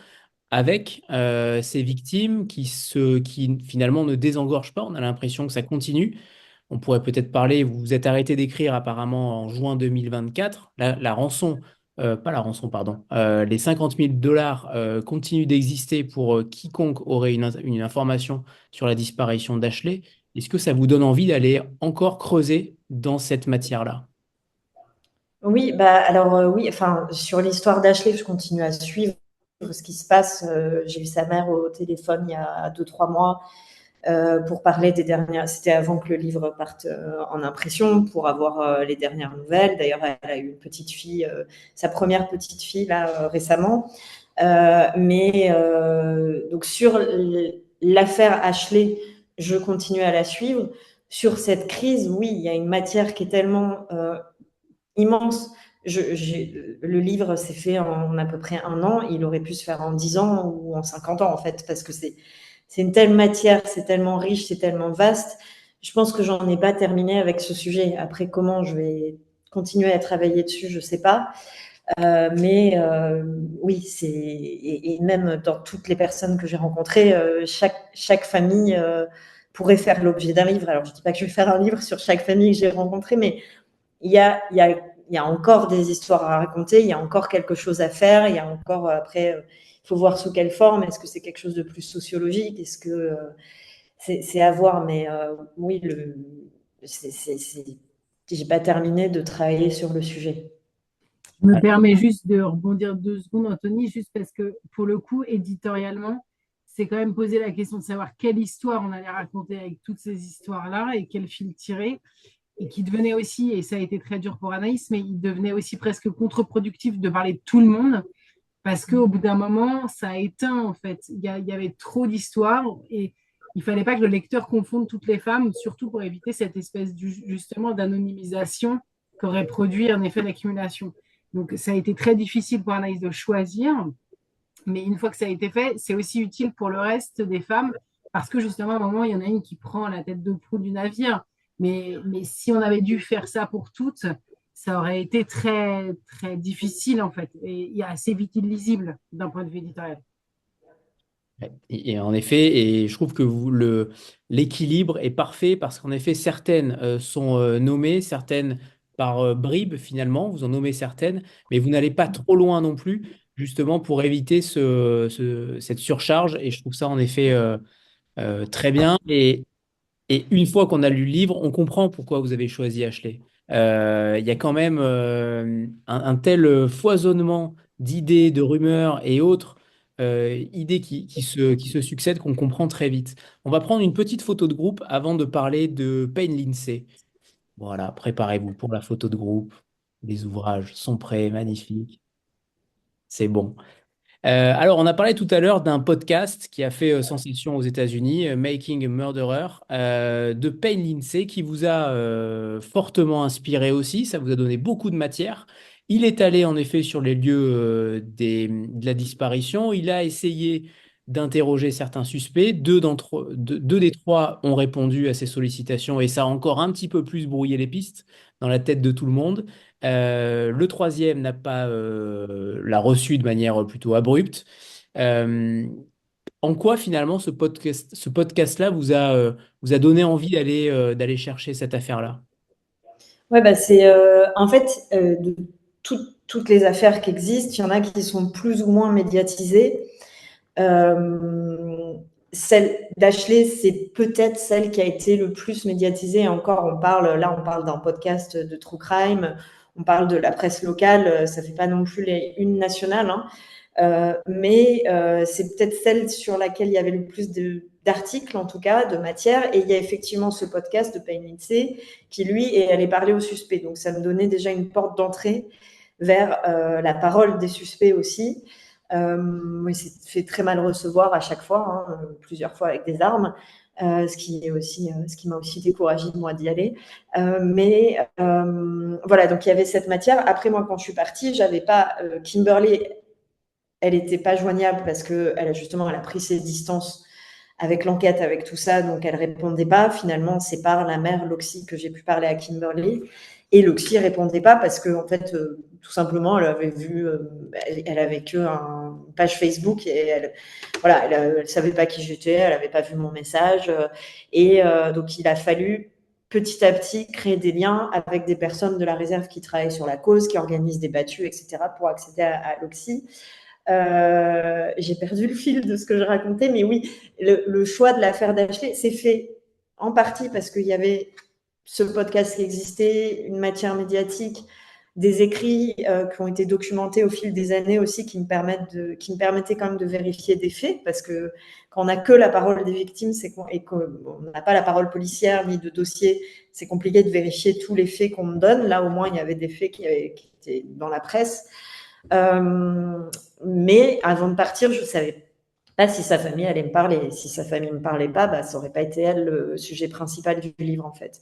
avec ces victimes qui finalement ne désengorgent pas? On a l'impression que ça continue. On pourrait peut-être parler, vous vous êtes arrêté d'écrire apparemment en juin 2024. La rançon, pas la rançon, pardon, les 50 000 $ continuent d'exister pour quiconque aurait une information sur la disparition d'Ashley. Est-ce que ça vous donne envie d'aller encore creuser dans cette matière-là? Oui, bah alors oui, enfin sur l'histoire d'Ashley, je continue à suivre ce qui se passe. J'ai eu sa mère au téléphone il y a 2, 3 mois pour parler des dernières. C'était avant que le livre parte en impression, pour avoir les dernières nouvelles. D'ailleurs, elle a eu une petite fille, sa première petite fille là récemment. Donc sur l'affaire Ashley, je continue à la suivre. Sur cette crise, oui, il y a une matière qui est tellement immense. Le livre s'est fait en à peu près 1 an. Il aurait pu se faire en 10 ans ou en 50 ans, en fait, parce que c'est une telle matière, c'est tellement riche, c'est tellement vaste. Je pense que j'en ai pas terminé avec ce sujet. Après, comment je vais continuer à travailler dessus, je sais pas. Oui, et même dans toutes les personnes que j'ai rencontrées, chaque famille pourrait faire l'objet d'un livre. Alors, je ne dis pas que je vais faire un livre sur chaque famille que j'ai rencontrée, mais il y a encore des histoires à raconter, il y a encore quelque chose à faire, il y a encore, après, il faut voir sous quelle forme. Est-ce que c'est quelque chose de plus sociologique? Est-ce que c'est à voir? Mais oui, j'ai pas terminé de travailler sur le sujet. Je me permets juste de rebondir 2 secondes, Anthony, juste parce que pour le coup, éditorialement, c'est quand même poser la question de savoir quelle histoire on allait raconter avec toutes ces histoires-là et quel fil tirer. Et qui devenait aussi, et ça a été très dur pour Anaïs, mais il devenait aussi presque contre-productif de parler de tout le monde, parce qu'au bout d'un moment, ça a éteint, en fait. Il y avait trop d'histoires, et il fallait pas que le lecteur confonde toutes les femmes, surtout pour éviter cette espèce justement d'anonymisation qu'aurait produit un effet d'accumulation. Donc, ça a été très difficile pour Anaïs de choisir, mais une fois que ça a été fait, c'est aussi utile pour le reste des femmes, parce que justement, à un moment, il y en a une qui prend la tête de proue du navire. Mais si on avait dû faire ça pour toutes, ça aurait été très, très difficile, en fait, et assez vite illisible d'un point de vue éditorial. Et en effet, et je trouve que l'équilibre est parfait parce qu'en effet, certaines sont nommées, certaines par bribes finalement, vous en nommez certaines, mais vous n'allez pas trop loin non plus, justement pour éviter cette surcharge. Et je trouve ça en effet très bien. Et une fois qu'on a lu le livre, on comprend pourquoi vous avez choisi Ashley. Il y a quand même un tel foisonnement d'idées, de rumeurs et autres idées qui se succèdent qu'on comprend très vite. On va prendre une petite photo de groupe avant de parler de Payne Lindsay. Voilà, préparez-vous pour la photo de groupe. Les ouvrages sont prêts, magnifiques. C'est bon. Alors, on a parlé tout à l'heure d'un podcast qui a fait sensation aux États-Unis, Making a Murderer, de Payne Lindsay, qui vous a fortement inspiré aussi. Ça vous a donné beaucoup de matière. Il est allé en effet sur les lieux de la disparition. Il a essayé d'interroger certains suspects. Deux des trois ont répondu à ses sollicitations et ça a encore un petit peu plus brouillé les pistes dans la tête de tout le monde. Le troisième l'a reçu de manière plutôt abrupte. Euh, En quoi finalement ce podcast-là vous a donné envie d'aller chercher cette affaire-là? Ouais, bah c'est en fait de toutes les affaires qui existent, il y en a qui sont plus ou moins médiatisées. Celle d'Ashley, c'est peut-être celle qui a été le plus médiatisée. Et encore, on parle d'un podcast de true crime, on parle de la presse locale, ça fait pas non plus les unes nationales, hein. Mais c'est peut-être celle sur laquelle il y avait le plus d'articles, en tout cas, de matière. Et il y a effectivement ce podcast de Payne Lindsay qui, lui, est allé parler aux suspects. Donc, ça me donnait déjà une porte d'entrée vers la parole des suspects aussi. Il s'est fait très mal recevoir à chaque fois, hein, plusieurs fois avec des armes. Ce qui m'a aussi découragée, moi, d'y aller. Mais voilà, donc il y avait cette matière. Après, moi, quand je suis partie, j'avais pas Kimberly. Elle n'était pas joignable parce qu'elle a pris ses distances avec l'enquête, avec tout ça, donc elle répondait pas. Finalement, c'est par la mère Loxy que j'ai pu parler à Kimberly. Et Loxy répondait pas parce que, en fait, tout simplement, elle avait vu, elle avait que une page Facebook et elle savait pas qui j'étais, elle avait pas vu mon message. Donc, il a fallu petit à petit créer des liens avec des personnes de la réserve qui travaillent sur la cause, qui organisent des battues, etc., pour accéder à Loxy. J'ai perdu le fil de ce que je racontais, mais oui, le choix de l'affaire d'Ashley s'est fait en partie parce qu'il y avait ce podcast qui existait, une matière médiatique, des écrits qui ont été documentés au fil des années aussi, qui me permettaient quand même de vérifier des faits, parce que quand on n'a que la parole des victimes et qu'on n'a pas la parole policière ni de dossier, c'est compliqué de vérifier tous les faits qu'on me donne. Là, au moins, il y avait des faits qui étaient dans la presse. Mais avant de partir, je ne savais pas si sa famille allait me parler. Si sa famille ne me parlait pas, bah, ça n'aurait pas été elle le sujet principal du livre, en fait.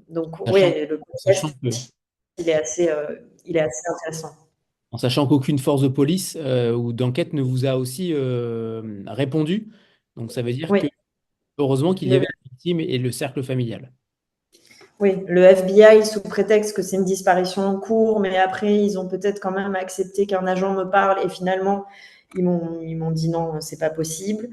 Donc, oui, le podcast, il est assez intéressant. En sachant qu'aucune force de police ou d'enquête ne vous a aussi répondu. Donc ça veut dire Oui, que heureusement qu'il y avait la victime et le cercle familial. oui, le FBI, sous prétexte que c'est une disparition en cours, mais après, ils ont peut-être quand même accepté qu'un agent me parle et finalement, ils m'ont dit non, c'est pas possible.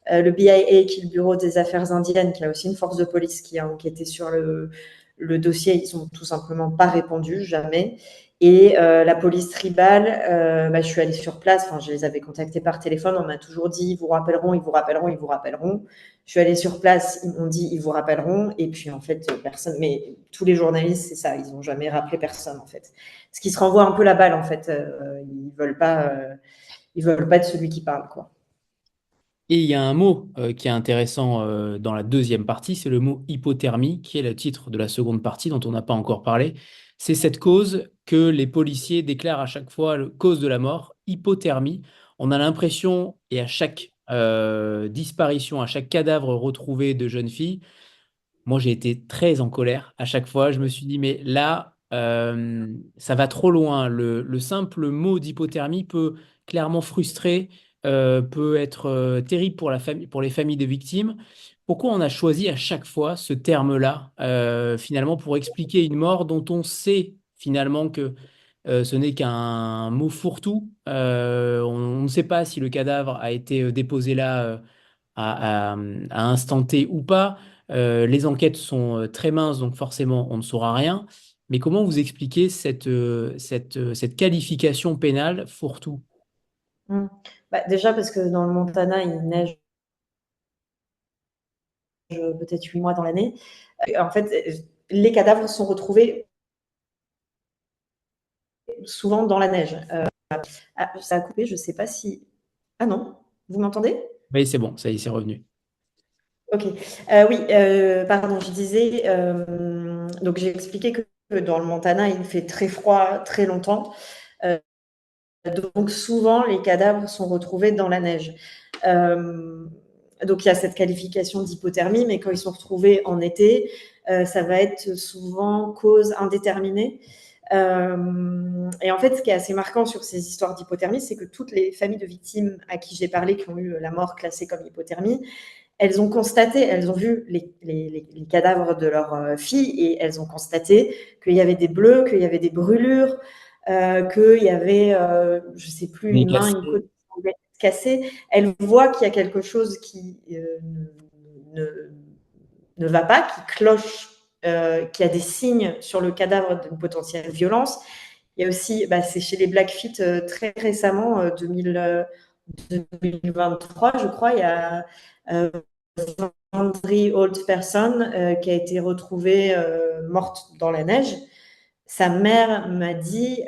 Le BIA, qui est le Bureau des Affaires indiennes, qui a aussi une force de police qui a enquêté sur le dossier, ils ont tout simplement pas répondu, jamais. Et la police tribale, je suis allée sur place, je les avais contactés par téléphone, on m'a toujours dit ils vous rappelleront, ils vous rappelleront, ils vous rappelleront. Je suis allée sur place, ils m'ont dit ils vous rappelleront, et puis en fait personne, mais tous les journalistes c'est ça, ils n'ont jamais rappelé personne en fait. Ce qui se renvoie un peu la balle en fait, ils veulent pas de celui qui parle quoi. Et il y a un mot qui est intéressant dans la deuxième partie, c'est le mot hypothermie, qui est le titre de la seconde partie dont on n'a pas encore parlé. C'est cette cause que les policiers déclarent à chaque fois cause de la mort, hypothermie. On a l'impression, et à chaque disparition, à chaque cadavre retrouvé de jeune fille, moi, j'ai été très en colère à chaque fois. Je me suis dit, mais là, ça va trop loin. Le simple mot d'hypothermie peut clairement frustrer, peut être terrible pour la famille, pour les familles de victimes. Pourquoi on a choisi à chaque fois ce terme-là, finalement, pour expliquer une mort dont on sait finalement que ce n'est qu'un mot fourre-tout. On ne sait pas si le cadavre a été déposé là à instant T ou pas. Les enquêtes sont très minces, donc forcément, on ne saura rien. Mais comment vous expliquez cette qualification pénale fourre-tout? Déjà parce que dans le Montana, il neige peut-être 8 mois dans l'année. En fait, les cadavres sont retrouvés souvent dans la neige. Ça a coupé, je ne sais pas si... Ah non, vous m'entendez? Oui, c'est bon, ça y est, c'est revenu. Ok. Oui, pardon, je disais, donc j'ai expliqué que dans le Montana, il fait très froid très longtemps. Donc souvent, les cadavres sont retrouvés dans la neige. Donc il y a cette qualification d'hypothermie, mais quand ils sont retrouvés en été, ça va être souvent cause indéterminée. Et en fait, ce qui est assez marquant sur ces histoires d'hypothermie, c'est que toutes les familles de victimes à qui j'ai parlé, qui ont eu la mort classée comme hypothermie, elles ont constaté, elles ont vu les cadavres de leurs filles et elles ont constaté qu'il y avait des bleus, qu'il y avait des brûlures, qu'il y avait, je ne sais plus, une main, une côte qui semblait cassée. Elles voient qu'il y a quelque chose qui ne, ne va pas, qui cloche, qui a des signes sur le cadavre d'une potentielle violence. Il y a aussi, c'est chez les Blackfeet très récemment, 2023, je crois, il y a Andri Old Person qui a été retrouvée morte dans la neige. Sa mère m'a dit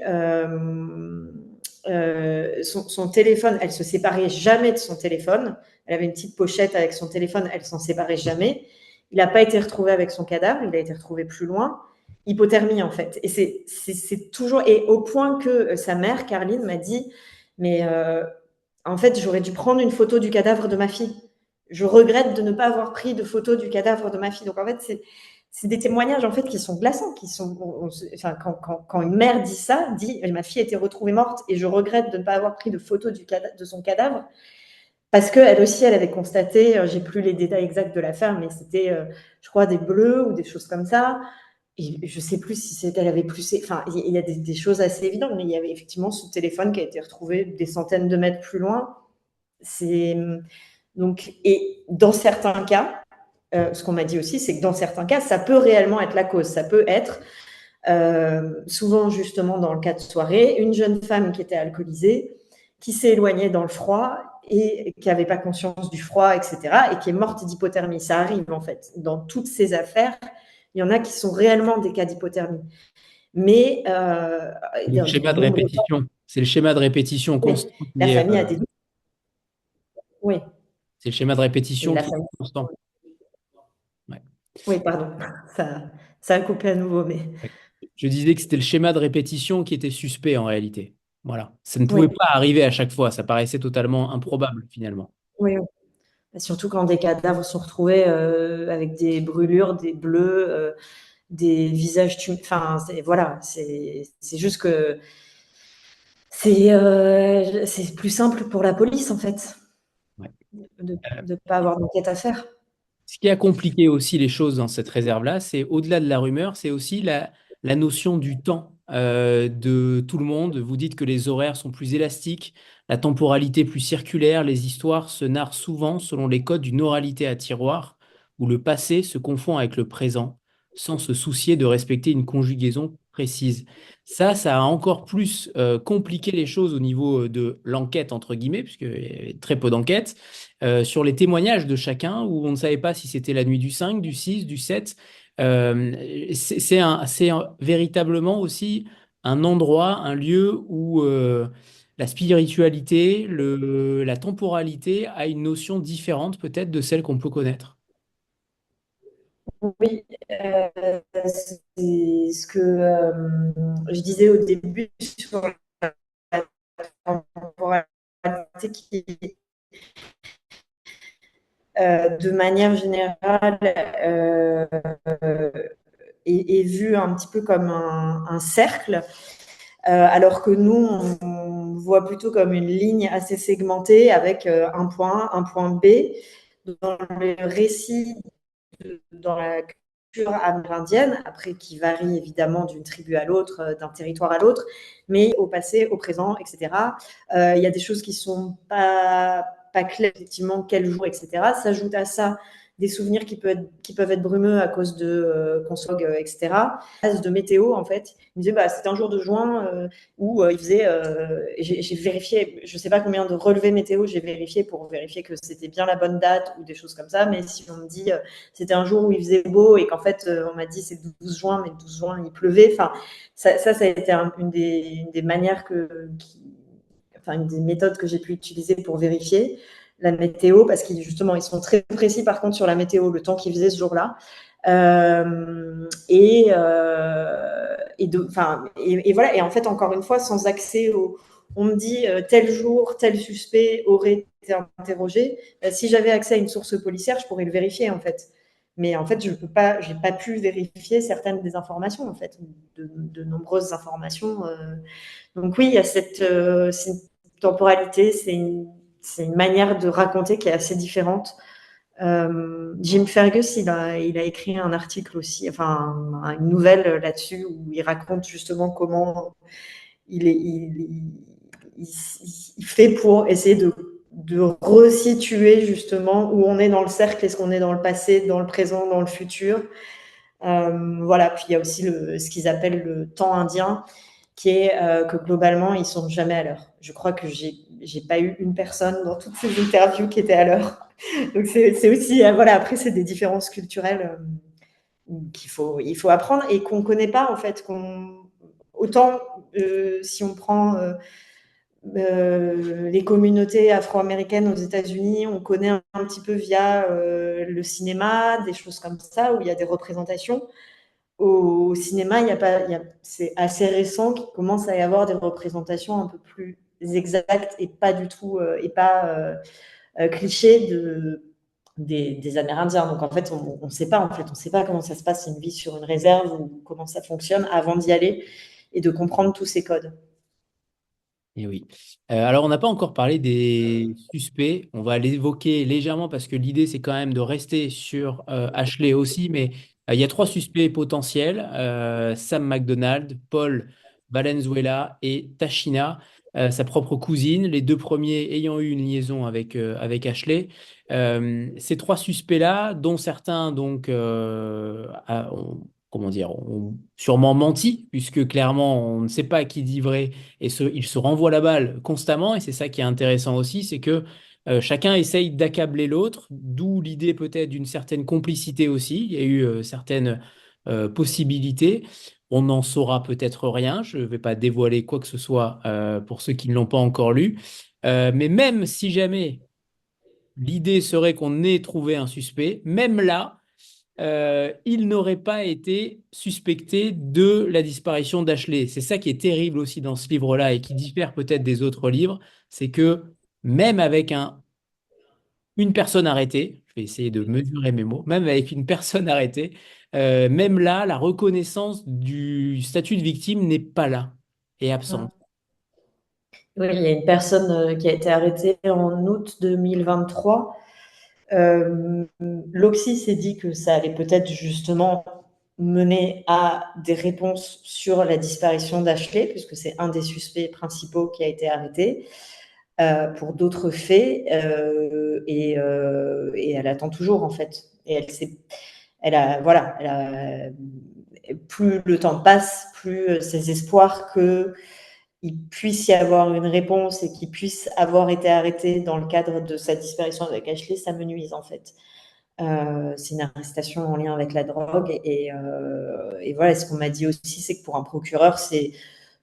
son téléphone, elle se séparait jamais de son téléphone. Elle avait une petite pochette avec son téléphone, elle s'en séparait jamais. Il n'a pas été retrouvé avec son cadavre, il a été retrouvé plus loin. Hypothermie en fait. Et c'est toujours, et au point que sa mère, Caroline, m'a dit, mais en fait, j'aurais dû prendre une photo du cadavre de ma fille. Je regrette de ne pas avoir pris de photo du cadavre de ma fille. Donc en fait, c'est des témoignages en fait qui sont glaçants, quand une mère dit ça, dit ma fille a été retrouvée morte et je regrette de ne pas avoir pris de photo de son cadavre, parce qu'elle aussi elle avait constaté, j'ai plus les détails exacts de l'affaire, mais c'était je crois des bleus ou des choses comme ça. Et je sais plus si elle avait plus, il y a des choses assez évidentes, mais il y avait effectivement son téléphone qui a été retrouvé des centaines de mètres plus loin. Donc, et dans certains cas, ce qu'on m'a dit aussi, c'est que dans certains cas, ça peut réellement être la cause. Ça peut être, souvent justement dans le cas de soirée, une jeune femme qui était alcoolisée, qui s'est éloignée dans le froid et qui n'avait pas conscience du froid, etc., et qui est morte d'hypothermie. Ça arrive en fait. Dans toutes ces affaires, il y en a qui sont réellement des cas d'hypothermie. Mais Le schéma de répétition. C'est le schéma de répétition constant la famille a des doutes. Oui. C'est le schéma de répétition la qui famille... est constant. Ouais. Oui, pardon. Ça a coupé à nouveau, mais... Je disais que c'était le schéma de répétition qui était suspect en réalité. Voilà. Ça ne pouvait Oui. pas arriver à chaque fois. Ça paraissait totalement improbable finalement. Oui, oui. Surtout quand des cadavres sont retrouvés avec des brûlures, des bleus, des visages enfin, voilà, c'est juste que c'est plus simple pour la police, en fait, Ouais. de ne pas avoir d'enquête à faire. Ce qui a compliqué aussi les choses dans cette réserve-là, c'est au-delà de la rumeur, c'est aussi la notion du temps. de tout le monde. Vous dites que les horaires sont plus élastiques, la temporalité plus circulaire, les histoires se narrent souvent selon les codes d'une oralité à tiroir, où le passé se confond avec le présent, sans se soucier de respecter une conjugaison précise. Ça a encore plus compliqué les choses au niveau de l'enquête, entre guillemets, puisqu'il y avait très peu d'enquêtes, sur les témoignages de chacun, où on ne savait pas si c'était la nuit du 5, du 6, du 7. Véritablement aussi un endroit, un lieu où la spiritualité, la temporalité a une notion différente peut-être de celle qu'on peut connaître. Oui, c'est ce que je disais au début sur la temporalité qui, de manière générale, est vue un petit peu comme un cercle, alors que nous, on voit plutôt comme une ligne assez segmentée avec un point B. Dans le récit, dans la culture amérindienne, après qui varie évidemment d'une tribu à l'autre, d'un territoire à l'autre, mais au passé, au présent, etc. Il y a des choses qui sont pas claires, effectivement, quel jour, etc. S'ajoute à ça des souvenirs qui peuvent être brumeux à cause de consog, etc. De météo, en fait. Il me disait, c'était un jour de juin où il faisait, j'ai vérifié, je ne sais pas combien de relevés météo j'ai vérifié pour vérifier que c'était bien la bonne date ou des choses comme ça, mais si on me dit c'était un jour où il faisait beau et qu'en fait on m'a dit c'est 12 juin, mais 12 juin il pleuvait, enfin ça a été une des manières une des méthodes que j'ai pu utiliser pour vérifier la météo, parce qu'ils justement ils sont très précis par contre sur la météo, le temps qu'il faisait ce jour-là. Et voilà. Et en fait, encore une fois, sans accès on me dit tel jour, tel suspect aurait été interrogé. Si j'avais accès à une source policière, je pourrais le vérifier en fait. Mais en fait, j'ai pas pu vérifier certaines des informations en fait, de nombreuses informations. Donc oui, il y a cette temporalité, c'est une manière de raconter qui est assez différente. Jim Fergus, il a écrit un article aussi, enfin une nouvelle là-dessus où il raconte justement comment il fait pour essayer de resituer justement où on est dans le cercle, est-ce qu'on est dans le passé, dans le présent, dans le futur. Voilà, puis il y a aussi ce qu'ils appellent le temps indien, qui est que globalement, ils sont jamais à l'heure. Je crois que j'ai pas eu une personne dans toutes ces interviews qui était à l'heure. Donc c'est aussi, voilà, après c'est des différences culturelles il faut apprendre et qu'on connaît pas en fait. Autant si on prend les communautés afro-américaines aux États-Unis, on connaît un petit peu via le cinéma, des choses comme ça, où il y a des représentations. Au cinéma, c'est assez récent qu'il commence à y avoir des représentations un peu plus exactes et pas du tout, clichés des Amérindiens. Donc en fait, on ne sait pas. En fait, on sait pas comment ça se passe une vie sur une réserve ou comment ça fonctionne avant d'y aller et de comprendre tous ces codes. Et oui. Alors, on n'a pas encore parlé des suspects. On va l'évoquer légèrement parce que l'idée, c'est quand même de rester sur Ashley aussi. Mais il y a trois suspects potentiels, Sam McDonald, Paul Valenzuela et Tashina, sa propre cousine, les deux premiers ayant eu une liaison avec Ashley. Ces trois suspects-là, dont certains donc, comment dire, ont sûrement menti, puisque clairement, on ne sait pas qui dit vrai et il se renvoie la balle constamment, et c'est ça qui est intéressant aussi, c'est que chacun essaye d'accabler l'autre, d'où l'idée peut-être d'une certaine complicité aussi. Il y a eu certaines possibilités. On n'en saura peut-être rien, je ne vais pas dévoiler quoi que ce soit pour ceux qui ne l'ont pas encore lu. Mais même si jamais l'idée serait qu'on ait trouvé un suspect, même là, il n'aurait pas été suspecté de la disparition d'Ashley. C'est ça qui est terrible aussi dans ce livre-là et qui diffère peut-être des autres livres, c'est que même avec une personne arrêtée, je vais essayer de mesurer mes mots, même avec une personne arrêtée, même là, la reconnaissance du statut de victime n'est pas là, est absente. Oui, il y a une personne qui a été arrêtée en août 2023. L'Oxy s'est dit que ça allait peut-être justement mené à des réponses sur la disparition d'Ashley, puisque c'est un des suspects principaux qui a été arrêté pour d'autres faits, et elle attend toujours en fait. Et plus le temps passe, plus ses espoirs qu'il puisse y avoir une réponse et qu'il puisse avoir été arrêté dans le cadre de sa disparition avec Ashley, ça me nuise en fait. C'est une arrestation en lien avec la drogue. Et voilà, ce qu'on m'a dit aussi, c'est que pour un procureur, ça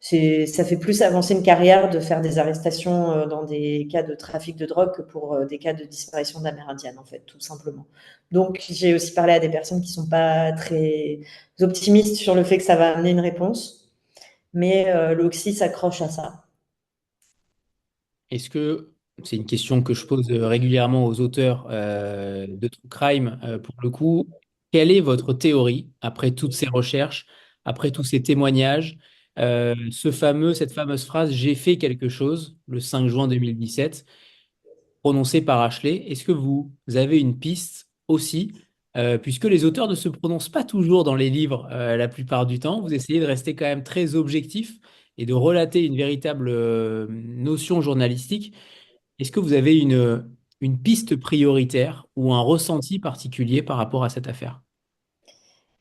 fait plus avancer une carrière de faire des arrestations dans des cas de trafic de drogue que pour des cas de disparition d'Amérindiennes, en fait, tout simplement. Donc, j'ai aussi parlé à des personnes qui ne sont pas très optimistes sur le fait que ça va amener une réponse, mais l'Oxy s'accroche à ça. Est-ce que, c'est une question que je pose régulièrement aux auteurs de True Crime, pour le coup, quelle est votre théorie après toutes ces recherches, après tous ces témoignages, cette fameuse phrase, j'ai fait quelque chose, le 5 juin 2017, prononcée par Ashley. Est-ce que vous avez une piste aussi, puisque les auteurs ne se prononcent pas toujours dans les livres la plupart du temps, vous essayez de rester quand même très objectif et de relater une véritable notion journalistique. Est-ce que vous avez une piste prioritaire ou un ressenti particulier par rapport à cette affaire?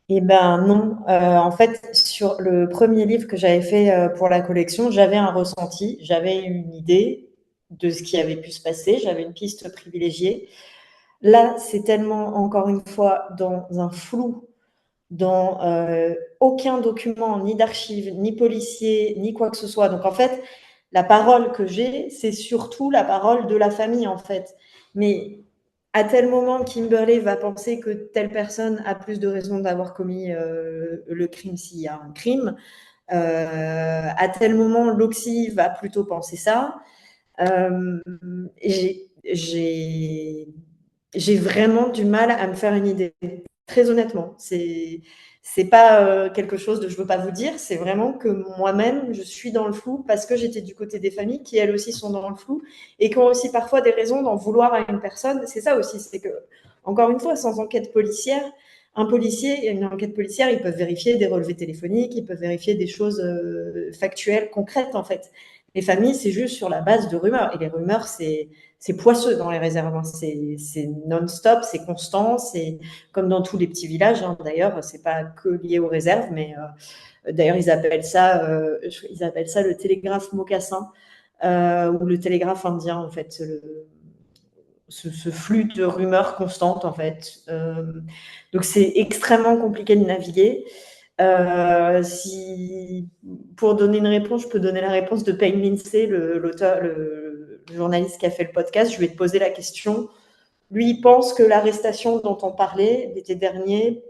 Eh ben non. En fait, sur le premier livre que j'avais fait pour la collection, j'avais un ressenti, j'avais une idée de ce qui avait pu se passer, j'avais une piste privilégiée. Là, c'est tellement, encore une fois, dans un flou, dans aucun document, ni d'archives, ni policier, ni quoi que ce soit. Donc en fait, la parole que j'ai, c'est surtout la parole de la famille, en fait. Mais à tel moment, Kimberley va penser que telle personne a plus de raisons d'avoir commis le crime s'il y a un crime. À tel moment, Loxy va plutôt penser ça. Euh, j'ai vraiment du mal à me faire une idée. Très honnêtement, c'est pas quelque chose de je veux pas vous dire, c'est vraiment que moi-même je suis dans le flou parce que j'étais du côté des familles qui elles aussi sont dans le flou et qui ont aussi parfois des raisons d'en vouloir à une personne. C'est ça aussi, c'est que encore une fois, sans enquête policière, un policier et une enquête policière, ils peuvent vérifier des relevés téléphoniques, ils peuvent vérifier des choses factuelles, concrètes en fait. Les familles, c'est juste sur la base de rumeurs et les rumeurs, c'est poisseux dans les réserves. Hein. C'est non-stop, c'est constant, c'est comme dans tous les petits villages. Hein. D'ailleurs, c'est pas que lié aux réserves, mais d'ailleurs ils appellent ça le télégraphe mocassin ou le télégraphe indien en fait. Ce flux de rumeurs constantes en fait. Donc c'est extrêmement compliqué de naviguer. Pour donner une réponse, je peux donner la réponse de Payne Lindsay, l'auteur, le journaliste qui a fait le podcast. Je vais te poser la question. Lui, il pense que l'arrestation dont on parlait l'été dernier,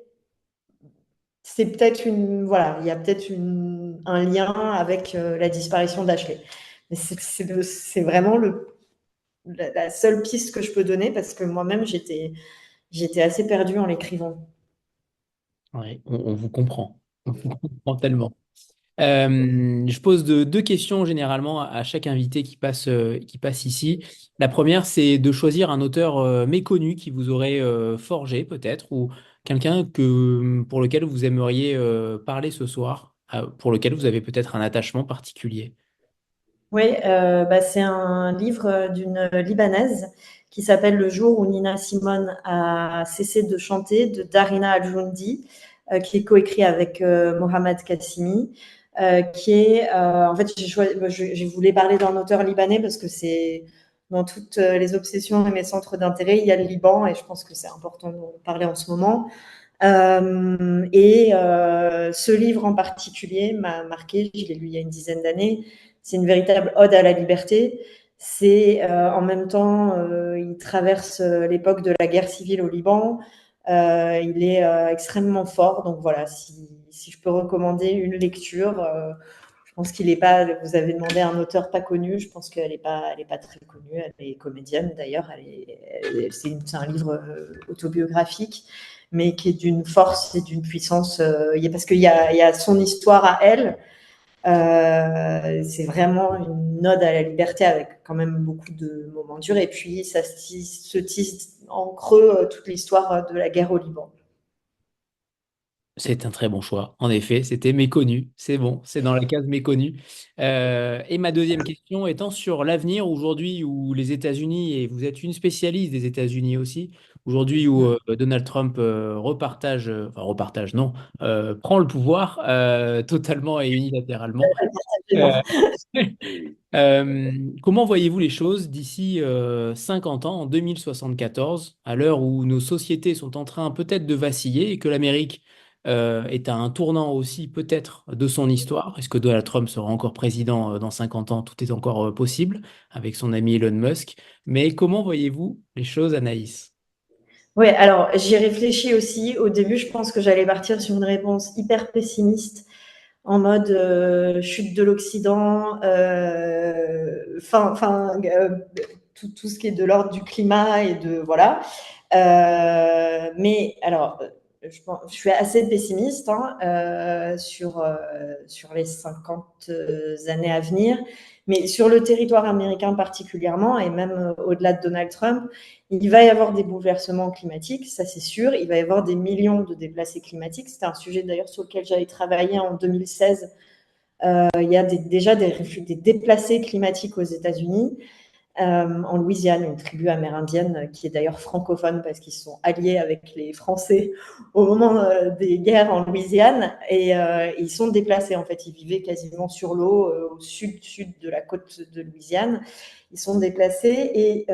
c'est peut-être voilà, il y a peut-être un lien avec la disparition d'Ashley. Mais c'est vraiment la seule piste que je peux donner parce que moi-même, j'étais assez perdue en l'écrivant. Ouais, on vous comprend. On vous comprend tellement. Je pose deux questions généralement à chaque invité qui passe ici. La première, c'est de choisir un auteur méconnu qui vous aurait forgé peut-être, ou quelqu'un pour lequel vous aimeriez parler ce soir, pour lequel vous avez peut-être un attachement particulier. Oui, c'est un livre d'une Libanaise qui s'appelle Le jour où Nina Simone a cessé de chanter, de Darina Al-Joundi, qui est coécrit avec Mohamed Kassimi, qui est, en fait, je voulais parler d'un auteur libanais parce que c'est dans toutes les obsessions et mes centres d'intérêt, il y a le Liban et je pense que c'est important d'en parler en ce moment. Ce livre en particulier m'a marqué, je l'ai lu il y a une dizaine d'années. C'est une véritable ode à la liberté. C'est en même temps, il traverse l'époque de la guerre civile au Liban. Il est extrêmement fort. Donc voilà, si je peux recommander une lecture, je pense qu'il n'est pas. Vous avez demandé à un auteur pas connu. Je pense qu'elle n'est pas très connue. Elle est comédienne d'ailleurs. C'est un livre autobiographique, mais qui est d'une force et d'une puissance. Parce qu'il y a son histoire à elle. C'est vraiment une ode à la liberté avec quand même beaucoup de moments durs. Et puis, ça se tisse en creux toute l'histoire de la guerre au Liban. C'est un très bon choix. En effet, c'était méconnu. C'est bon, c'est dans la case méconnu. Et ma deuxième question étant sur l'avenir aujourd'hui où les États-Unis, et vous êtes une spécialiste des États-Unis aussi, aujourd'hui où Donald Trump repartage, non, prend le pouvoir totalement et unilatéralement. Euh, comment voyez-vous les choses d'ici 50 ans, en 2074, à l'heure où nos sociétés sont en train peut-être de vaciller et que l'Amérique est à un tournant aussi peut-être de son histoire? Est-ce que Donald Trump sera encore président dans 50 ans? Tout est encore possible avec son ami Elon Musk. Mais comment voyez-vous les choses, Anaïs? Oui, alors j'y réfléchis aussi. Au début, je pense que j'allais partir sur une réponse hyper pessimiste, en mode chute de l'Occident, tout ce qui est de l'ordre du climat et de voilà. Mais alors, je suis assez pessimiste hein, sur les 50 années à venir, mais sur le territoire américain particulièrement, et même au-delà de Donald Trump, il va y avoir des bouleversements climatiques, ça c'est sûr. Il va y avoir des millions de déplacés climatiques. C'était un sujet d'ailleurs sur lequel j'avais travaillé en 2016. Il y a déjà des déplacés climatiques aux États-Unis. En Louisiane, une tribu amérindienne qui est d'ailleurs francophone parce qu'ils sont alliés avec les Français au moment des guerres en Louisiane et ils sont déplacés en fait. Ils vivaient quasiment sur l'eau au sud de la côte de Louisiane. Ils sont déplacés et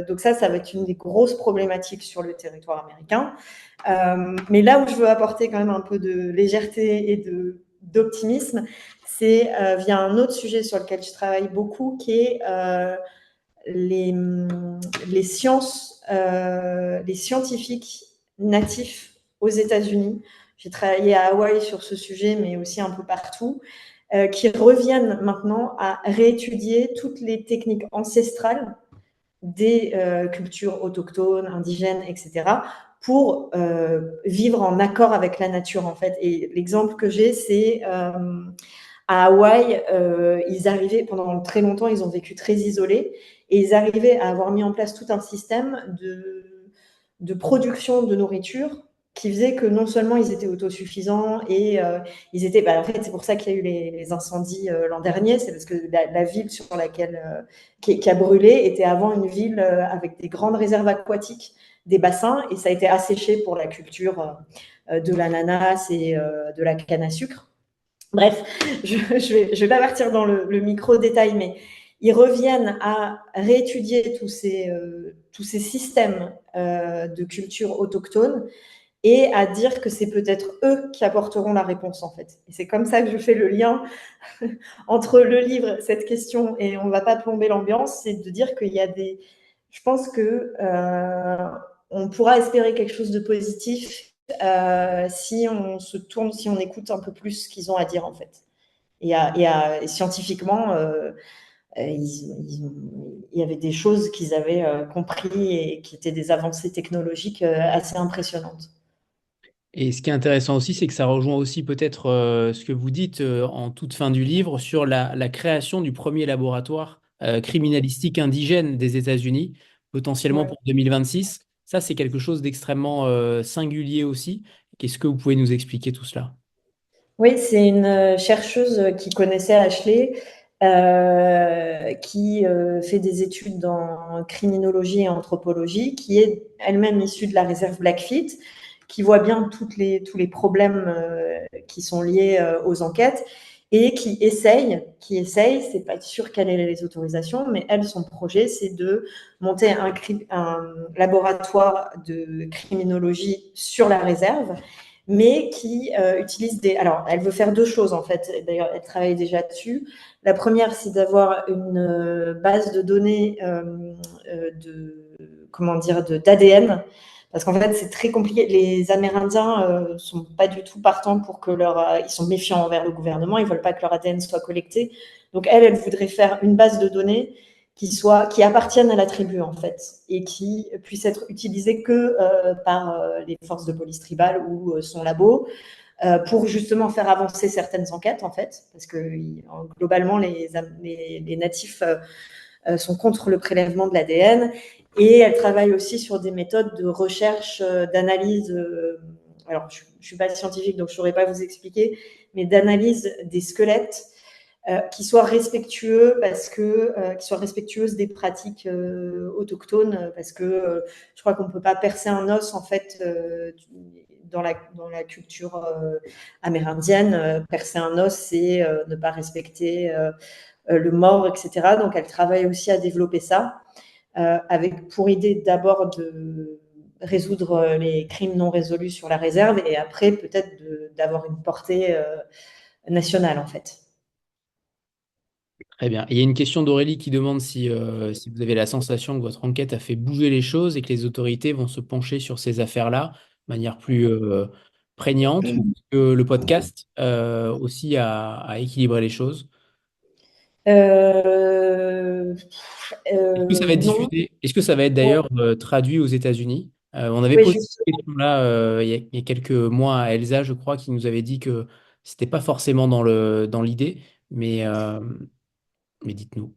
donc ça va être une des grosses problématiques sur le territoire américain. Mais là où je veux apporter quand même un peu de légèreté et d'optimisme, c'est via un autre sujet sur lequel je travaille beaucoup qui est les sciences, les scientifiques natifs aux États-Unis. J'ai travaillé à Hawaï sur ce sujet, mais aussi un peu partout, qui reviennent maintenant à réétudier toutes les techniques ancestrales des cultures autochtones, indigènes, etc., pour vivre en accord avec la nature, en fait. Et l'exemple que j'ai, c'est à Hawaï, ils arrivaient, pendant très longtemps, ils ont vécu très isolés, et ils arrivaient à avoir mis en place tout un système de production de nourriture qui faisait que non seulement ils étaient autosuffisants et ils étaient, en fait, c'est pour ça qu'il y a eu les incendies l'an dernier, c'est parce que la ville sur laquelle qui a brûlé était avant une ville avec des grandes réserves aquatiques, des bassins, et ça a été asséché pour la culture de l'ananas et de la canne à sucre. Bref, je vais pas partir dans le micro-détail, mais ils reviennent à réétudier tous ces systèmes de culture autochtone et à dire que c'est peut-être eux qui apporteront la réponse, en fait. Et c'est comme ça que je fais le lien entre le livre, cette question, et on ne va pas plomber l'ambiance, c'est de dire qu'il y a des... Je pense que on pourra espérer quelque chose de positif si on se tourne, si on écoute un peu plus ce qu'ils ont à dire, en fait. Et scientifiquement, il y avait des choses qu'ils avaient compris et qui étaient des avancées technologiques assez impressionnantes. Et ce qui est intéressant aussi, c'est que ça rejoint aussi peut-être ce que vous dites en toute fin du livre sur la création du premier laboratoire criminalistique indigène des États-Unis, potentiellement Ouais. pour 2026. Ça, c'est quelque chose d'extrêmement singulier aussi. Qu'est-ce que vous pouvez nous expliquer tout cela? Oui, c'est une chercheuse qui connaissait Ashley, qui fait des études en criminologie et anthropologie, qui est elle-même issue de la réserve Blackfeet, qui voit bien tous les problèmes qui sont liés aux enquêtes et c'est pas sûr quelles sont les autorisations, mais elle, son projet, c'est de monter un laboratoire de criminologie sur la réserve, mais qui utilise des... Alors, elle veut faire deux choses, en fait. D'ailleurs, elle travaille déjà dessus. La première, c'est d'avoir une base de données d'ADN, parce qu'en fait, c'est très compliqué. Les Amérindiens sont pas du tout partants pour que ils sont méfiants envers le gouvernement. Ils veulent pas que leur ADN soit collecté. Donc, elle voudrait faire une base de données qui appartiennent à la tribu, en fait, et qui puisse être utilisée que par les forces de police tribale ou son labo, pour justement faire avancer certaines enquêtes, en fait, parce que globalement, les natifs sont contre le prélèvement de l'ADN, et elle travaille aussi sur des méthodes de recherche, d'analyse alors je ne suis pas scientifique, donc je ne saurais pas vous expliquer, mais d'analyse des squelettes qui soient respectueux qui soient respectueuses des pratiques autochtones, parce que je crois qu'on ne peut pas percer un os en fait dans la culture amérindienne. Percer un os, c'est ne pas respecter le mort, etc. Donc elle travaille aussi à développer ça, avec pour idée d'abord de résoudre les crimes non résolus sur la réserve et après peut-être d'avoir une portée nationale en fait. Très bien. Et il y a une question d'Aurélie qui demande si vous avez la sensation que votre enquête a fait bouger les choses et que les autorités vont se pencher sur ces affaires-là de manière plus prégnante, ou que le podcast aussi a équilibré les choses. Euh, Est-ce que ça va être non. diffusé? Est-ce que ça va être Ouais. d'ailleurs traduit aux États-Unis? On avait Oui, posé juste. cette question-là il y a quelques mois à Elsa, je crois, qui nous avait dit que c'était pas forcément dans l'idée, mais dites-nous.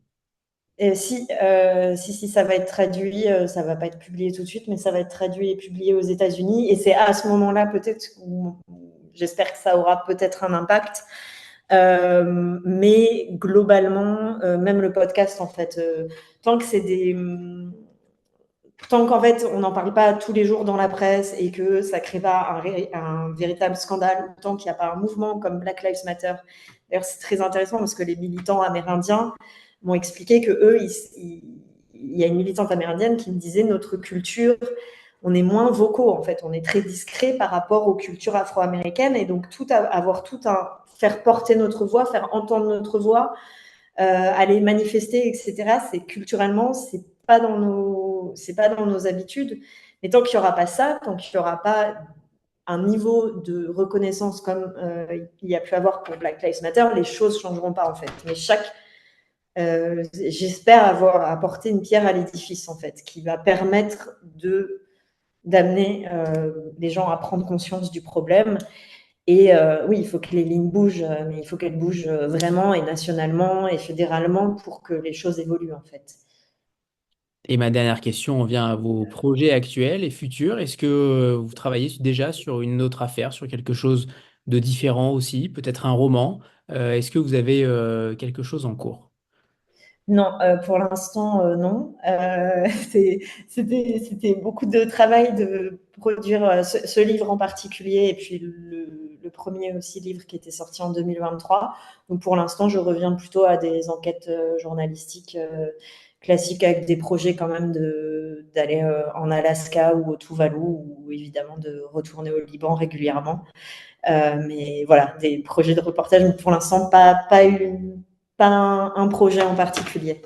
Et si, ça va être traduit, ça va pas être publié tout de suite, mais ça va être traduit et publié aux États-Unis. Et c'est à ce moment-là, peut-être, où j'espère que ça aura peut-être un impact. Mais globalement, même le podcast, en fait, tant que c'est des. Tant qu'en fait, on n'en parle pas tous les jours dans la presse et que ça ne crée pas un véritable scandale, tant qu'il n'y a pas un mouvement comme Black Lives Matter. D'ailleurs, c'est très intéressant parce que les militants amérindiens m'ont expliqué que eux, il y a une militante amérindienne qui me disait notre culture, on est moins vocaux en fait, on est très discret par rapport aux cultures afro-américaines et donc faire porter notre voix, faire entendre notre voix, aller manifester, etc. C'est culturellement, c'est pas dans nos habitudes. Mais tant qu'il n'y aura pas ça, tant qu'il n'y aura pas un niveau de reconnaissance comme il y a pu avoir pour Black Lives Matter, les choses ne changeront pas en fait. Mais j'espère avoir apporté une pierre à l'édifice en fait, qui va permettre d'amener les gens à prendre conscience du problème. Et oui, il faut que les lignes bougent, mais il faut qu'elles bougent vraiment et nationalement et fédéralement pour que les choses évoluent en fait. Et ma dernière question, on vient à vos projets actuels et futurs. Est-ce que vous travaillez déjà sur une autre affaire, sur quelque chose de différent aussi, peut-être un roman? Est-ce que vous avez quelque chose en cours? Non, pour l'instant, non. C'était beaucoup de travail de produire ce livre en particulier et puis le premier aussi livre qui était sorti en 2023. Donc pour l'instant, je reviens plutôt à des enquêtes journalistiques classiques avec des projets quand même d'aller en Alaska ou au Tuvalu ou évidemment de retourner au Liban régulièrement. Mais voilà, des projets de reportage, mais pour l'instant, pas un projet en particulier.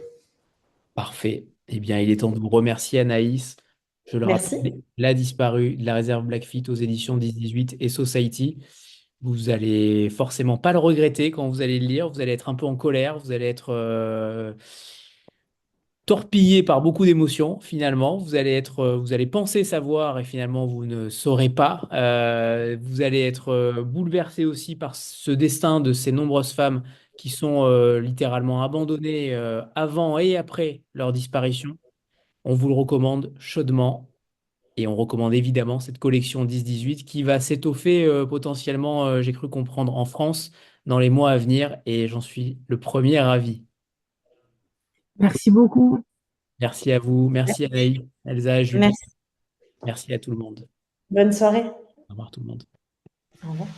Parfait. Eh bien, il est temps de vous remercier, Anaïs. Je le Merci. rappelle, La disparue de la réserve Blackfeet aux éditions 10-18 et Society. Vous allez forcément pas le regretter quand vous allez le lire. Vous allez être un peu en colère. Vous allez être torpillé par beaucoup d'émotions, finalement. Vous allez penser savoir et finalement vous ne saurez pas. Vous allez être bouleversé aussi par ce destin de ces nombreuses femmes qui sont littéralement abandonnées avant et après leur disparition. On vous le recommande chaudement. Et on recommande évidemment cette collection 10-18 qui va s'étoffer potentiellement, j'ai cru comprendre, en France dans les mois à venir. Et j'en suis le premier ravi. Merci beaucoup. Merci à vous. Merci Anaïs, Elsa, Julie. Merci. Merci à tout le monde. Bonne soirée. Au revoir tout le monde. Au revoir.